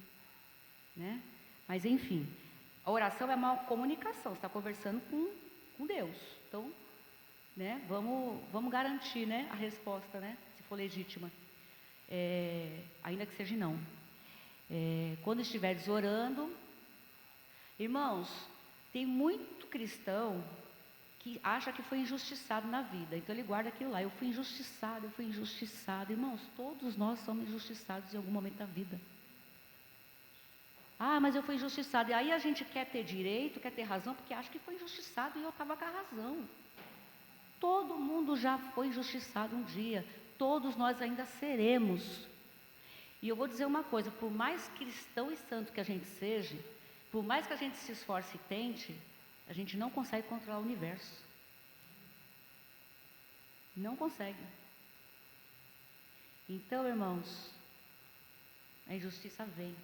né? Mas enfim, a oração é uma comunicação, você está conversando com Deus. Então, né? Vamos garantir, né? A resposta, né? Se for legítima, ainda que seja não. Quando estiveres orando, irmãos, tem muito cristão que acha que foi injustiçado na vida, então ele guarda aquilo lá: eu fui injustiçado. Irmãos, todos nós somos injustiçados em algum momento da vida. Ah, mas eu fui injustiçado. E aí a gente quer ter direito, quer ter razão, porque acha que foi injustiçado e eu estava com a razão. Todo mundo já foi injustiçado um dia, todos nós ainda seremos. E eu vou dizer uma coisa: por mais cristão e santo que a gente seja, por mais que a gente se esforce e tente, a gente não consegue controlar o universo. Não consegue. Então, irmãos, a injustiça vem.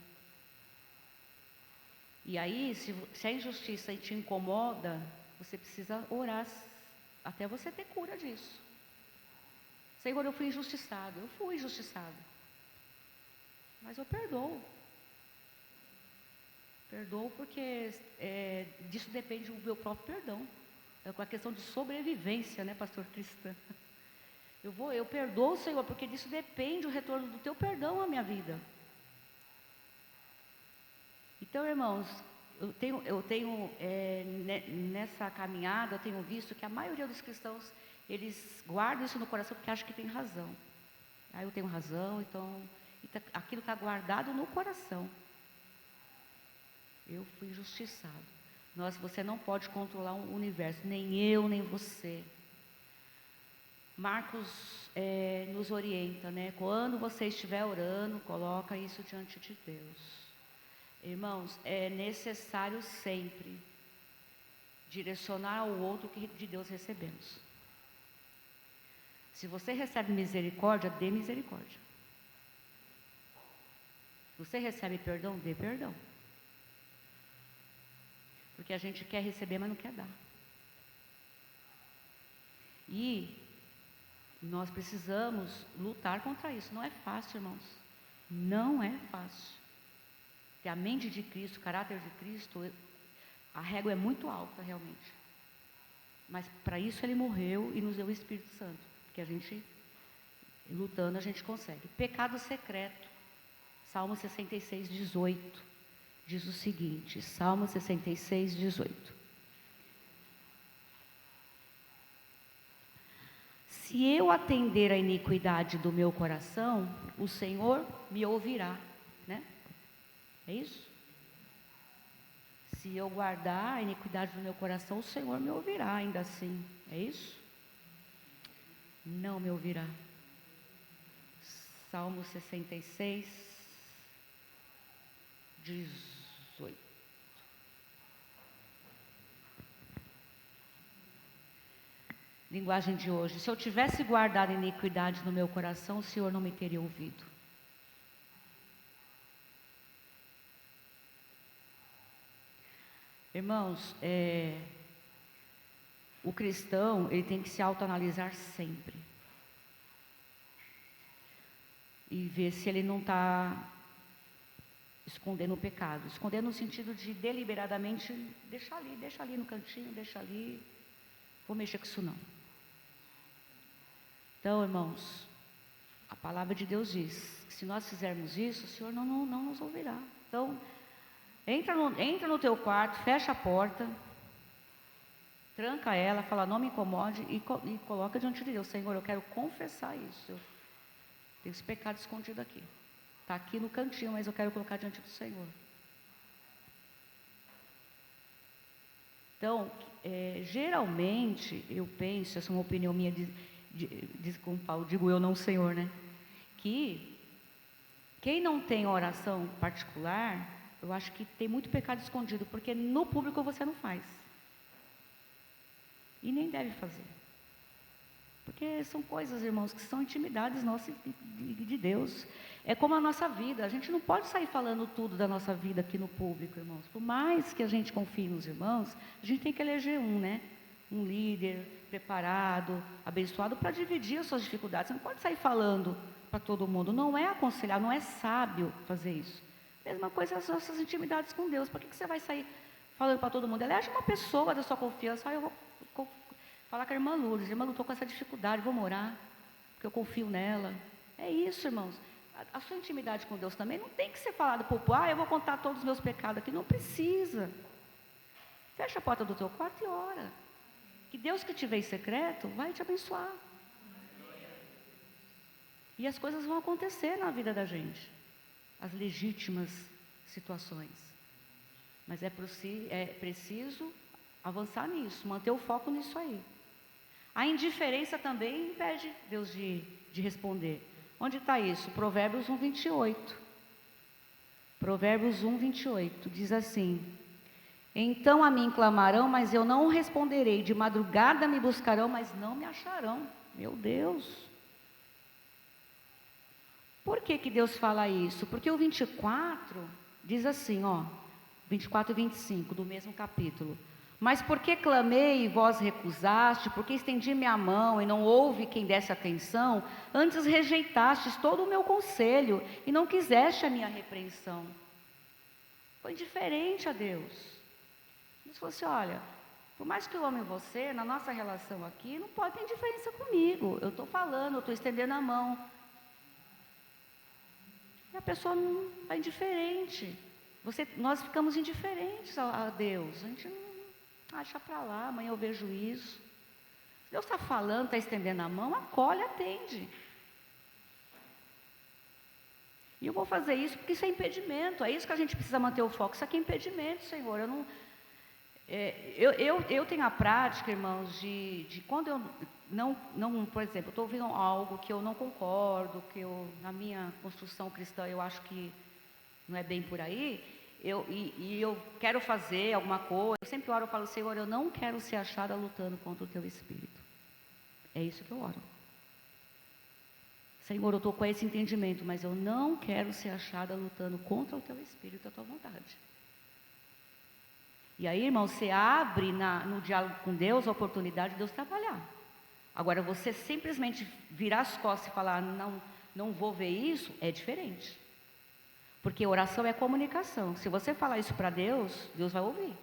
E aí, se a injustiça te incomoda, você precisa orar até você ter cura disso. Senhor, eu fui injustiçado. Eu fui injustiçado. Mas eu perdoo. Perdoo porque disso depende o meu próprio perdão. É uma questão de sobrevivência, né, pastor Cristã? Eu perdoo, Senhor, porque disso depende o retorno do teu perdão à minha vida. Então, irmãos, nessa caminhada, eu tenho visto que a maioria dos cristãos, eles guardam isso no coração porque acham que tem razão. Eu tenho razão, então aquilo está guardado no coração. Eu fui injustiçado. Você não pode controlar o universo, nem eu, nem você. Marcos nos orienta, né? Quando você estiver orando, coloca isso diante de Deus. Irmãos, é necessário sempre direcionar ao outro o que de Deus recebemos. Se você recebe misericórdia, dê misericórdia. Se você recebe perdão, dê perdão. Porque a gente quer receber, mas não quer dar. E nós precisamos lutar contra isso. Não é fácil, irmãos. Não é fácil. Porque a mente de Cristo, o caráter de Cristo, a régua é muito alta, realmente. Mas para isso Ele morreu e nos deu o Espírito Santo. Porque a gente, lutando, a gente consegue. Pecado secreto. Salmo 66, 18. Diz o seguinte, Salmo 66, 18. Se eu atender à iniquidade do meu coração, o Senhor me ouvirá, né? É isso? Se eu guardar a iniquidade do meu coração, o Senhor me ouvirá ainda assim. É isso? Não me ouvirá. Salmo 66, 18. Linguagem de hoje. Se eu tivesse guardado a iniquidade no meu coração, o Senhor não me teria ouvido. Irmãos, o cristão, ele tem que se autoanalisar sempre. E ver se ele não está escondendo o pecado. Escondendo no sentido de deliberadamente, deixa ali no cantinho, deixa ali. Vou mexer com isso não. Então, irmãos, a palavra de Deus diz que se nós fizermos isso, o Senhor não nos ouvirá. Então, entra no teu quarto, fecha a porta, tranca ela, fala, não me incomode e coloca diante de Deus. Senhor, eu quero confessar isso. Eu tenho esse pecado escondido aqui. Está aqui no cantinho, mas eu quero colocar diante do Senhor. Então, geralmente, eu penso, essa é uma opinião minha, diz como Paulo, digo eu, não o Senhor, né? Que quem não tem oração particular, eu acho que tem muito pecado escondido, porque no público você não faz. E nem deve fazer. Porque são coisas, irmãos, que são intimidades nossas de Deus. É como a nossa vida. A gente não pode sair falando tudo da nossa vida aqui no público, irmãos. Por mais que a gente confie nos irmãos, a gente tem que eleger né? Um líder preparado, abençoado, para dividir as suas dificuldades. Você não pode sair falando para todo mundo. Não é aconselhar, não é sábio fazer isso. Mesma coisa as nossas intimidades com Deus. Por que você vai sair falando para todo mundo? Elege uma pessoa da sua confiança. Eu vou falar com a irmã Lourdes. Irmã, eu estou com essa dificuldade, vou orar, porque eu confio nela. É isso, irmãos. A sua intimidade com Deus também não tem que ser falada por eu vou contar todos os meus pecados aqui. Não precisa. Fecha a porta do teu quarto e ora. Que Deus que te vê em secreto vai te abençoar. E as coisas vão acontecer na vida da gente. As legítimas situações. Mas é preciso avançar nisso, manter o foco nisso aí. A indiferença também impede Deus de responder. Onde está isso? Provérbios 1, 28. Provérbios 1, 28 diz assim: então a mim clamarão, mas eu não responderei. De madrugada me buscarão, mas não me acharão. Meu Deus. Por que que Deus fala isso? Porque o 24 diz assim, ó, 24 e 25 do mesmo capítulo. Mas porque clamei e vós recusaste, porque estendi minha mão e não houve quem desse atenção, antes rejeitastes todo o meu conselho e não quiseste a minha repreensão. Foi indiferente a Deus. Deus falou assim, olha, por mais que eu ame você, na nossa relação aqui, não pode ter diferença comigo. Eu estou falando, eu estou estendendo a mão. E a pessoa não está indiferente. Nós ficamos indiferentes a Deus. A gente não acha para lá, amanhã eu vejo isso. Deus está falando, está estendendo a mão, acolhe, atende. E eu vou fazer isso porque isso é impedimento. É isso que a gente precisa manter o foco. Isso aqui é impedimento, Senhor. Eu tenho a prática, irmãos, de quando eu não, por exemplo, estou ouvindo algo que eu não concordo, que na minha construção cristã eu acho que não é bem por aí, eu quero fazer alguma coisa, eu sempre oro e falo, Senhor, eu não quero ser achada lutando contra o Teu Espírito. É isso que eu oro. Senhor, eu estou com esse entendimento, mas eu não quero ser achada lutando contra o Teu Espírito, a Tua vontade. E aí, irmão, você abre no diálogo com Deus a oportunidade de Deus trabalhar. Agora, você simplesmente virar as costas e falar, não vou ver isso, é diferente. Porque oração é comunicação. Se você falar isso para Deus, Deus vai ouvir.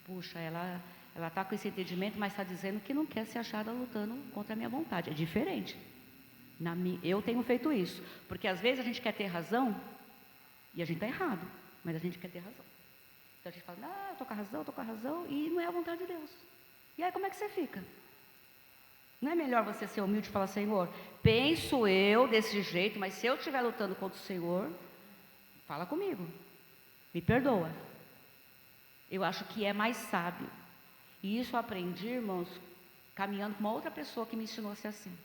Puxa, ela está com esse entendimento, mas está dizendo que não quer ser achada lutando contra a minha vontade. É diferente. Eu tenho feito isso. Porque às vezes a gente quer ter razão e a gente está errado, mas a gente quer ter razão. Então a gente fala, eu estou com a razão, e não é a vontade de Deus. E aí como é que você fica? Não é melhor você ser humilde e falar, Senhor, penso eu desse jeito, mas se eu estiver lutando contra o Senhor, fala comigo, me perdoa. Eu acho que é mais sábio. E isso eu aprendi, irmãos, caminhando com uma outra pessoa que me ensinou a ser assim.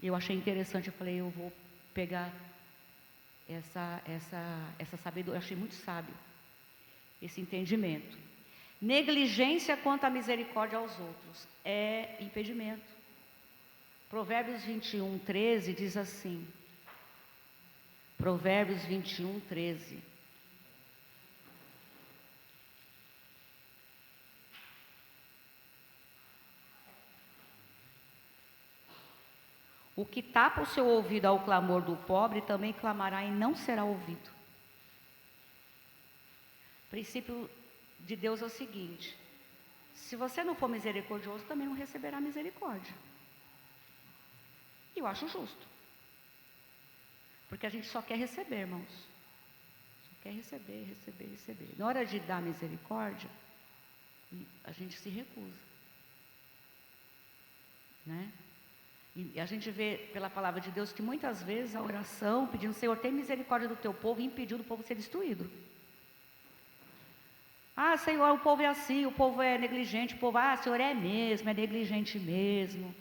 Eu achei interessante, eu falei, eu vou pegar essa sabedoria, eu achei muito sábio esse entendimento. Negligência quanto à misericórdia aos outros é impedimento. Provérbios 21, 13 diz assim. Provérbios 21, 13. O que tapa o seu ouvido ao clamor do pobre também clamará e não será ouvido. O princípio de Deus é o seguinte: se você não for misericordioso, também não receberá misericórdia. E eu acho justo. Porque a gente só quer receber, irmãos. Só quer receber, receber, receber. Na hora de dar misericórdia, a gente se recusa. Né? E a gente vê pela palavra de Deus que muitas vezes a oração pedindo, Senhor, tem misericórdia do teu povo, impediu do povo ser destruído. Senhor, o povo é assim, o povo é negligente, o povo, Senhor, é mesmo, é negligente mesmo.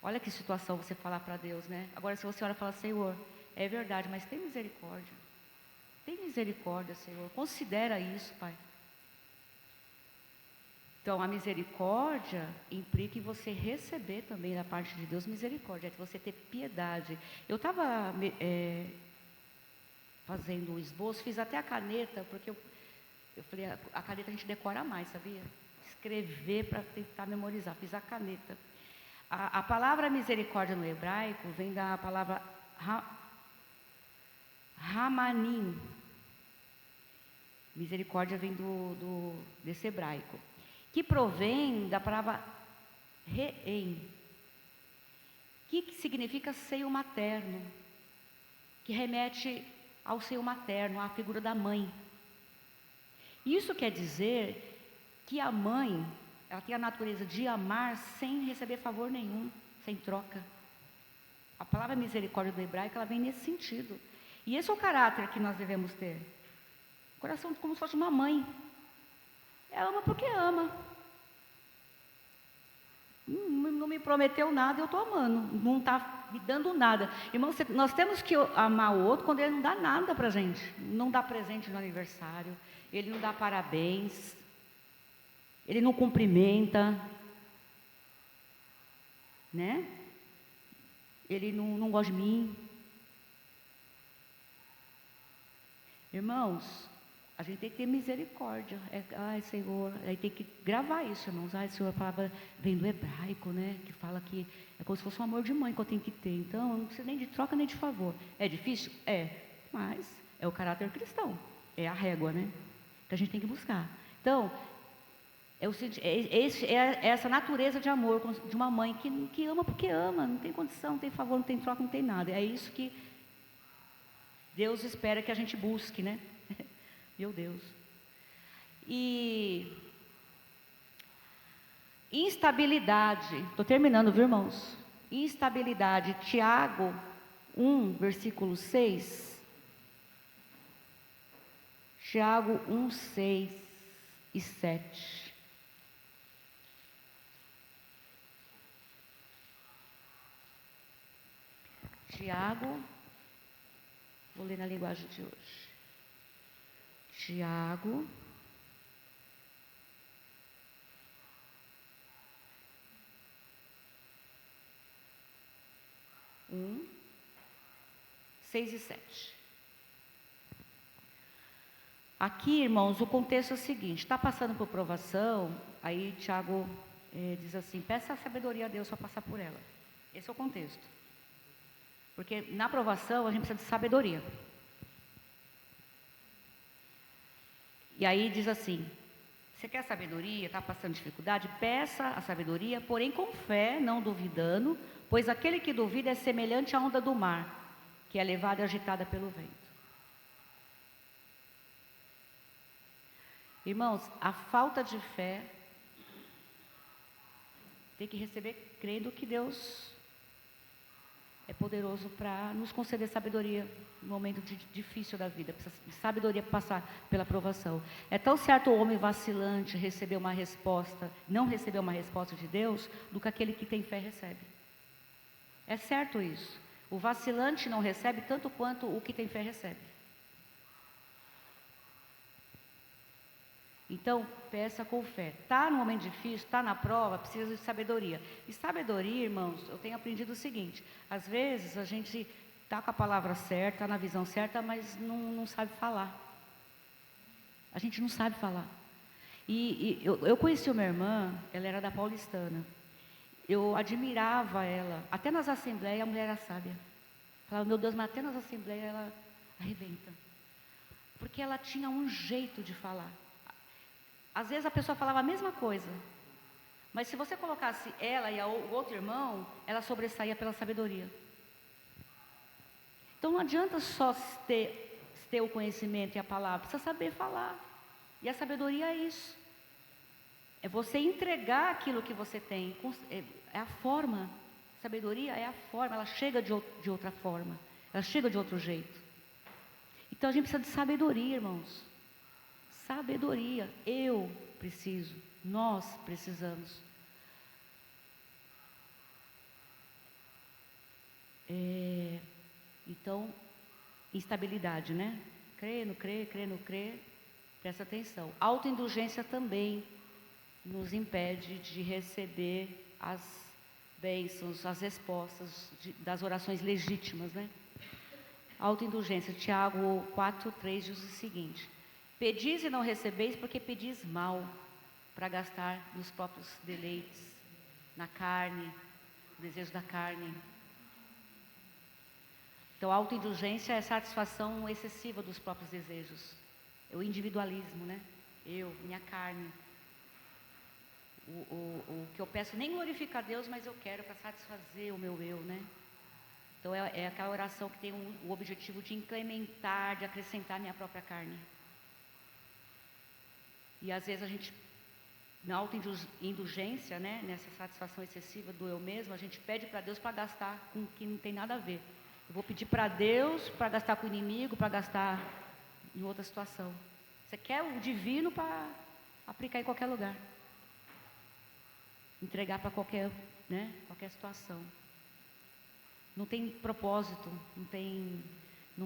Olha que situação você falar para Deus, né? Agora se você ora e fala, Senhor, é verdade, mas tem misericórdia. Tem misericórdia, Senhor, considera isso, Pai. Então, a misericórdia implica em você receber também da parte de Deus misericórdia, é você ter piedade. Eu estava fazendo o esboço, fiz até a caneta, porque eu falei, a caneta a gente decora mais, sabia? Escrever para tentar memorizar, fiz a caneta. A palavra misericórdia no hebraico vem da palavra Ramanim. Misericórdia vem desse hebraico, que provém da palavra re'em, que significa seio materno, que remete ao seio materno, à figura da mãe. Isso quer dizer que a mãe, ela tem a natureza de amar sem receber favor nenhum, sem troca. A palavra misericórdia do hebraico, ela vem nesse sentido. E esse é o caráter que nós devemos ter. O coração como se fosse uma mãe. Ela ama porque ama. Não me prometeu nada, eu estou amando. Não está me dando nada. Irmãos, nós temos que amar o outro quando ele não dá nada para a gente. Não dá presente no aniversário. Ele não dá parabéns. Ele não cumprimenta. Né? ele não gosta de mim. Irmãos, a gente tem que ter misericórdia. Ai, Senhor, aí tem que gravar isso, irmãos. Ai, Senhor, a palavra vem do hebraico, né? Que fala que é como se fosse um amor de mãe que eu tenho que ter. Então, não precisa nem de troca nem de favor. É difícil? É, mas é o caráter cristão. É a régua, né? Que a gente tem que buscar. Então, é essa natureza de amor de uma mãe que ama porque ama. Não tem condição, não tem favor, não tem troca, não tem nada. É isso que Deus espera que a gente busque, né? Meu Deus. E instabilidade, estou terminando, viu, irmãos? Instabilidade, Tiago 1, versículo 6. Tiago 1, 6 e 7. Tiago, vou ler na linguagem de hoje. Tiago, um, 6 e 7. Aqui, irmãos, o contexto é o seguinte: está passando por provação, aí Tiago diz assim: peça a sabedoria a Deus para passar por ela. Esse é o contexto. Porque na provação a gente precisa de sabedoria. E aí diz assim: você quer sabedoria, está passando dificuldade? Peça a sabedoria, porém com fé, não duvidando, pois aquele que duvida é semelhante à onda do mar, que é levada e agitada pelo vento. Irmãos, a falta de fé tem que receber crendo que Deus é poderoso para nos conceder sabedoria no momento difícil da vida. Precisa de sabedoria para passar pela provação. É tão certo o homem vacilante receber uma resposta, não receber uma resposta de Deus, do que aquele que tem fé recebe. É certo isso. O vacilante não recebe tanto quanto o que tem fé recebe. Então, peça com fé. Está no momento difícil, está na prova, precisa de sabedoria. E sabedoria, irmãos, eu tenho aprendido o seguinte: às vezes a gente está com a palavra certa, está na visão certa, mas não sabe falar. A gente não sabe falar. E eu conheci uma irmã, ela era da Paulistana. Eu admirava ela. Até nas assembleias a mulher era sábia. Falava: meu Deus, mas até nas assembleias ela arrebenta. Porque ela tinha um jeito de falar. Às vezes a pessoa falava a mesma coisa, mas se você colocasse ela e o outro irmão, ela sobressaía pela sabedoria. Então não adianta só ter o conhecimento e a palavra, precisa saber falar. E a sabedoria é isso. É você entregar aquilo que você tem. É a forma. Sabedoria é a forma, ela chega de outra forma. Ela chega de outro jeito. Então a gente precisa de sabedoria, irmãos. Sabedoria, eu preciso, nós precisamos. Então, instabilidade, né? Crer, não crer, crer, não crer, presta atenção. Autoindulgência também nos impede de receber as bênçãos, as respostas das orações legítimas, né? Autoindulgência, Tiago 4:3 diz o seguinte: pedis e não recebeis porque pedis mal, para gastar nos próprios deleites, na carne, o desejo da carne. Então, a autoindulgência é a satisfação excessiva dos próprios desejos. É o individualismo, né? Minha carne. O que eu peço nem glorifica a Deus, mas eu quero para satisfazer o meu eu, né? Então, é aquela oração que tem o objetivo de incrementar, de acrescentar a minha própria carne. E às vezes a gente, na autoindulgência, né, nessa satisfação excessiva do eu mesmo, a gente pede para Deus para gastar com o que não tem nada a ver. Eu vou pedir para Deus para gastar com o inimigo, para gastar em outra situação. Você quer o divino para aplicar em qualquer lugar. Entregar para qualquer situação. Não tem propósito, não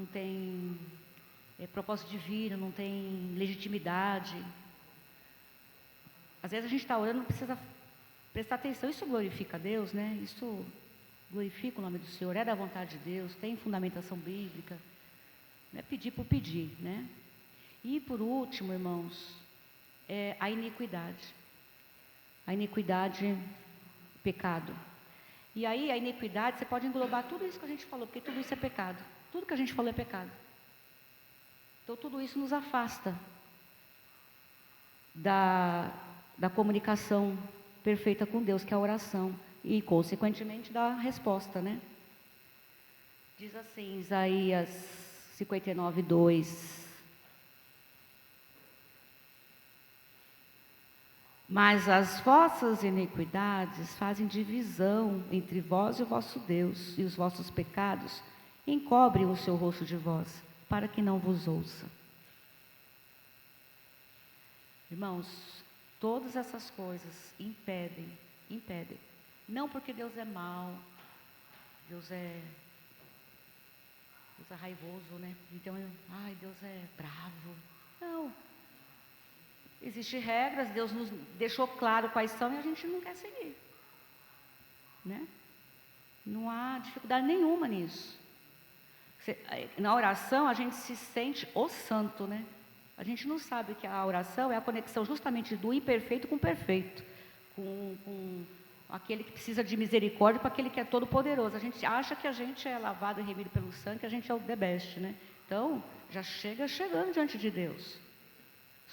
tem propósito divino, não tem legitimidade. Às vezes a gente está orando, não precisa prestar atenção. Isso glorifica a Deus, né? Isso glorifica o nome do Senhor, é da vontade de Deus, tem fundamentação bíblica, não é pedir por pedir, né? E por último, irmãos, é a iniquidade. A iniquidade, pecado. E aí a iniquidade, você pode englobar tudo isso que a gente falou, porque tudo isso é pecado. Tudo que a gente falou é pecado. Então tudo isso nos afasta da comunicação perfeita com Deus, que é a oração. E consequentemente da resposta, né? Diz assim, Isaías 59, 2. Mas as vossas iniquidades fazem divisão entre vós e o vosso Deus, e os vossos pecados encobrem o seu rosto de vós, para que não vos ouça. Irmãos, todas essas coisas impedem. Não porque Deus é mau, Deus é raivoso, né? Então, Deus é bravo. Não. Existem regras, Deus nos deixou claro quais são e a gente não quer seguir, né? Não há dificuldade nenhuma nisso. Na oração a gente se sente o santo, né? A gente não sabe que a oração é a conexão justamente do imperfeito com o perfeito, com aquele que precisa de misericórdia com aquele que é todo poderoso. A gente acha que a gente é lavado e remido pelo sangue, que a gente é o the best, né? Então, já chegando diante de Deus.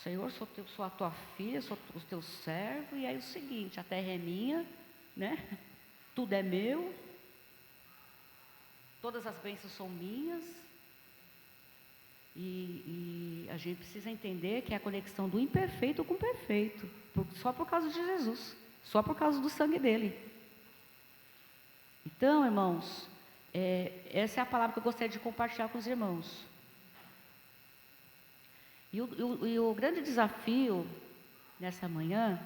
Senhor, sou a tua filha, sou o teu servo, e aí o seguinte, a terra é minha, né? Tudo é meu, todas as bênçãos são minhas, e a gente precisa entender que é a conexão do imperfeito com o perfeito, só por causa de Jesus, só por causa do sangue dele. Então, irmãos, essa é a palavra que eu gostaria de compartilhar com os irmãos. E o grande desafio nessa manhã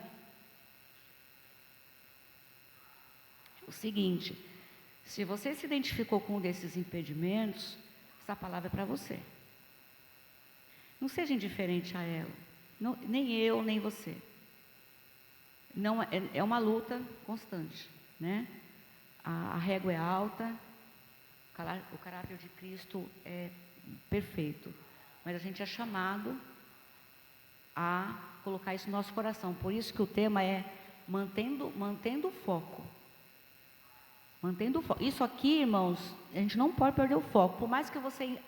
é o seguinte: se você se identificou com um desses impedimentos, essa palavra é para você. Não seja indiferente a ela, não, nem eu, nem você. Não, é uma luta constante, né? A régua é alta, o caráter de Cristo é perfeito. Mas a gente é chamado a colocar isso no nosso coração. Por isso que o tema é mantendo o foco. Mantendo o foco. Isso aqui, irmãos, a gente não pode perder o foco. Por mais que você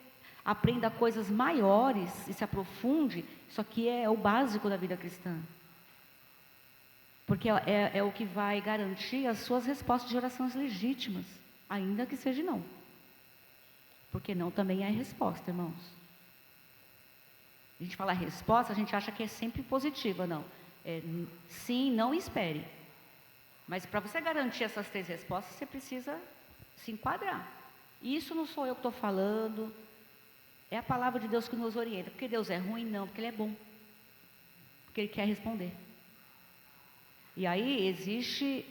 aprenda coisas maiores e se aprofunde, isso aqui é o básico da vida cristã. Porque é o que vai garantir as suas respostas de orações legítimas, ainda que seja não. Porque não também é resposta, irmãos. A gente fala resposta, a gente acha que é sempre positiva, não. Sim, não, espere. Mas para você garantir essas 3 respostas, você precisa se enquadrar. Isso não sou eu que estou falando, é a palavra de Deus que nos orienta. Porque Deus é ruim? Não, porque Ele é bom. Porque Ele quer responder. E aí existe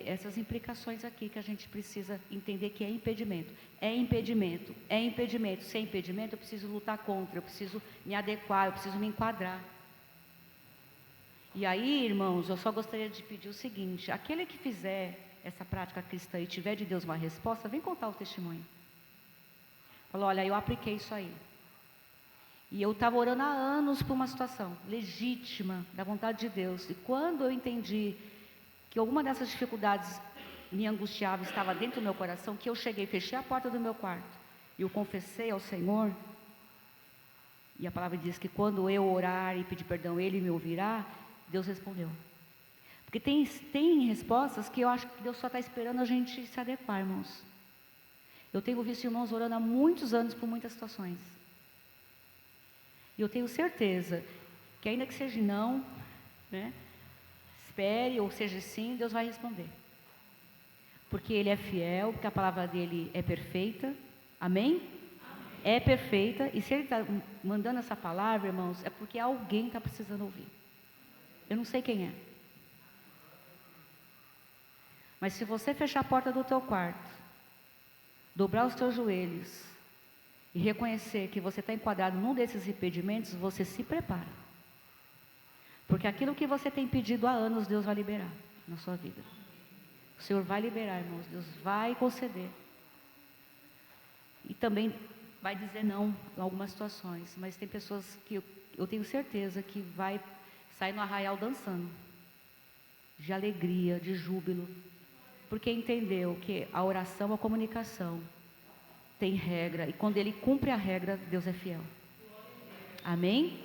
essas implicações aqui que a gente precisa entender que é impedimento. É impedimento. Se é impedimento, eu preciso lutar contra, eu preciso me adequar, eu preciso me enquadrar. E aí, irmãos, eu só gostaria de pedir o seguinte: aquele que fizer essa prática cristã e tiver de Deus uma resposta, vem contar o testemunho. Falou, olha, eu apliquei isso aí. E eu estava orando há anos por uma situação legítima, da vontade de Deus. E quando eu entendi que alguma dessas dificuldades me angustiava, estava dentro do meu coração, que eu cheguei, fechei a porta do meu quarto e eu confessei ao Senhor, e a palavra diz que quando eu orar e pedir perdão, Ele me ouvirá, Deus respondeu. Porque tem respostas que eu acho que Deus só está esperando a gente se adequar, irmãos. Eu tenho visto irmãos orando há muitos anos por muitas situações. E eu tenho certeza que ainda que seja não, né? Espere, ou seja sim, Deus vai responder. Porque Ele é fiel, porque a palavra dEle é perfeita. Amém? Amém. É perfeita. E se Ele está mandando essa palavra, irmãos, é porque alguém está precisando ouvir. Eu não sei quem é. Mas se você fechar a porta do teu quarto, dobrar os teus joelhos e reconhecer que você está enquadrado num desses impedimentos, você se prepara. Porque aquilo que você tem pedido há anos, Deus vai liberar na sua vida. O Senhor vai liberar, irmãos. Deus vai conceder. E também vai dizer não em algumas situações. Mas tem pessoas que eu tenho certeza que vai sair no arraial dançando. De alegria, de júbilo. Porque entendeu que a oração, a comunicação tem regra. E quando ele cumpre a regra, Deus é fiel. Amém?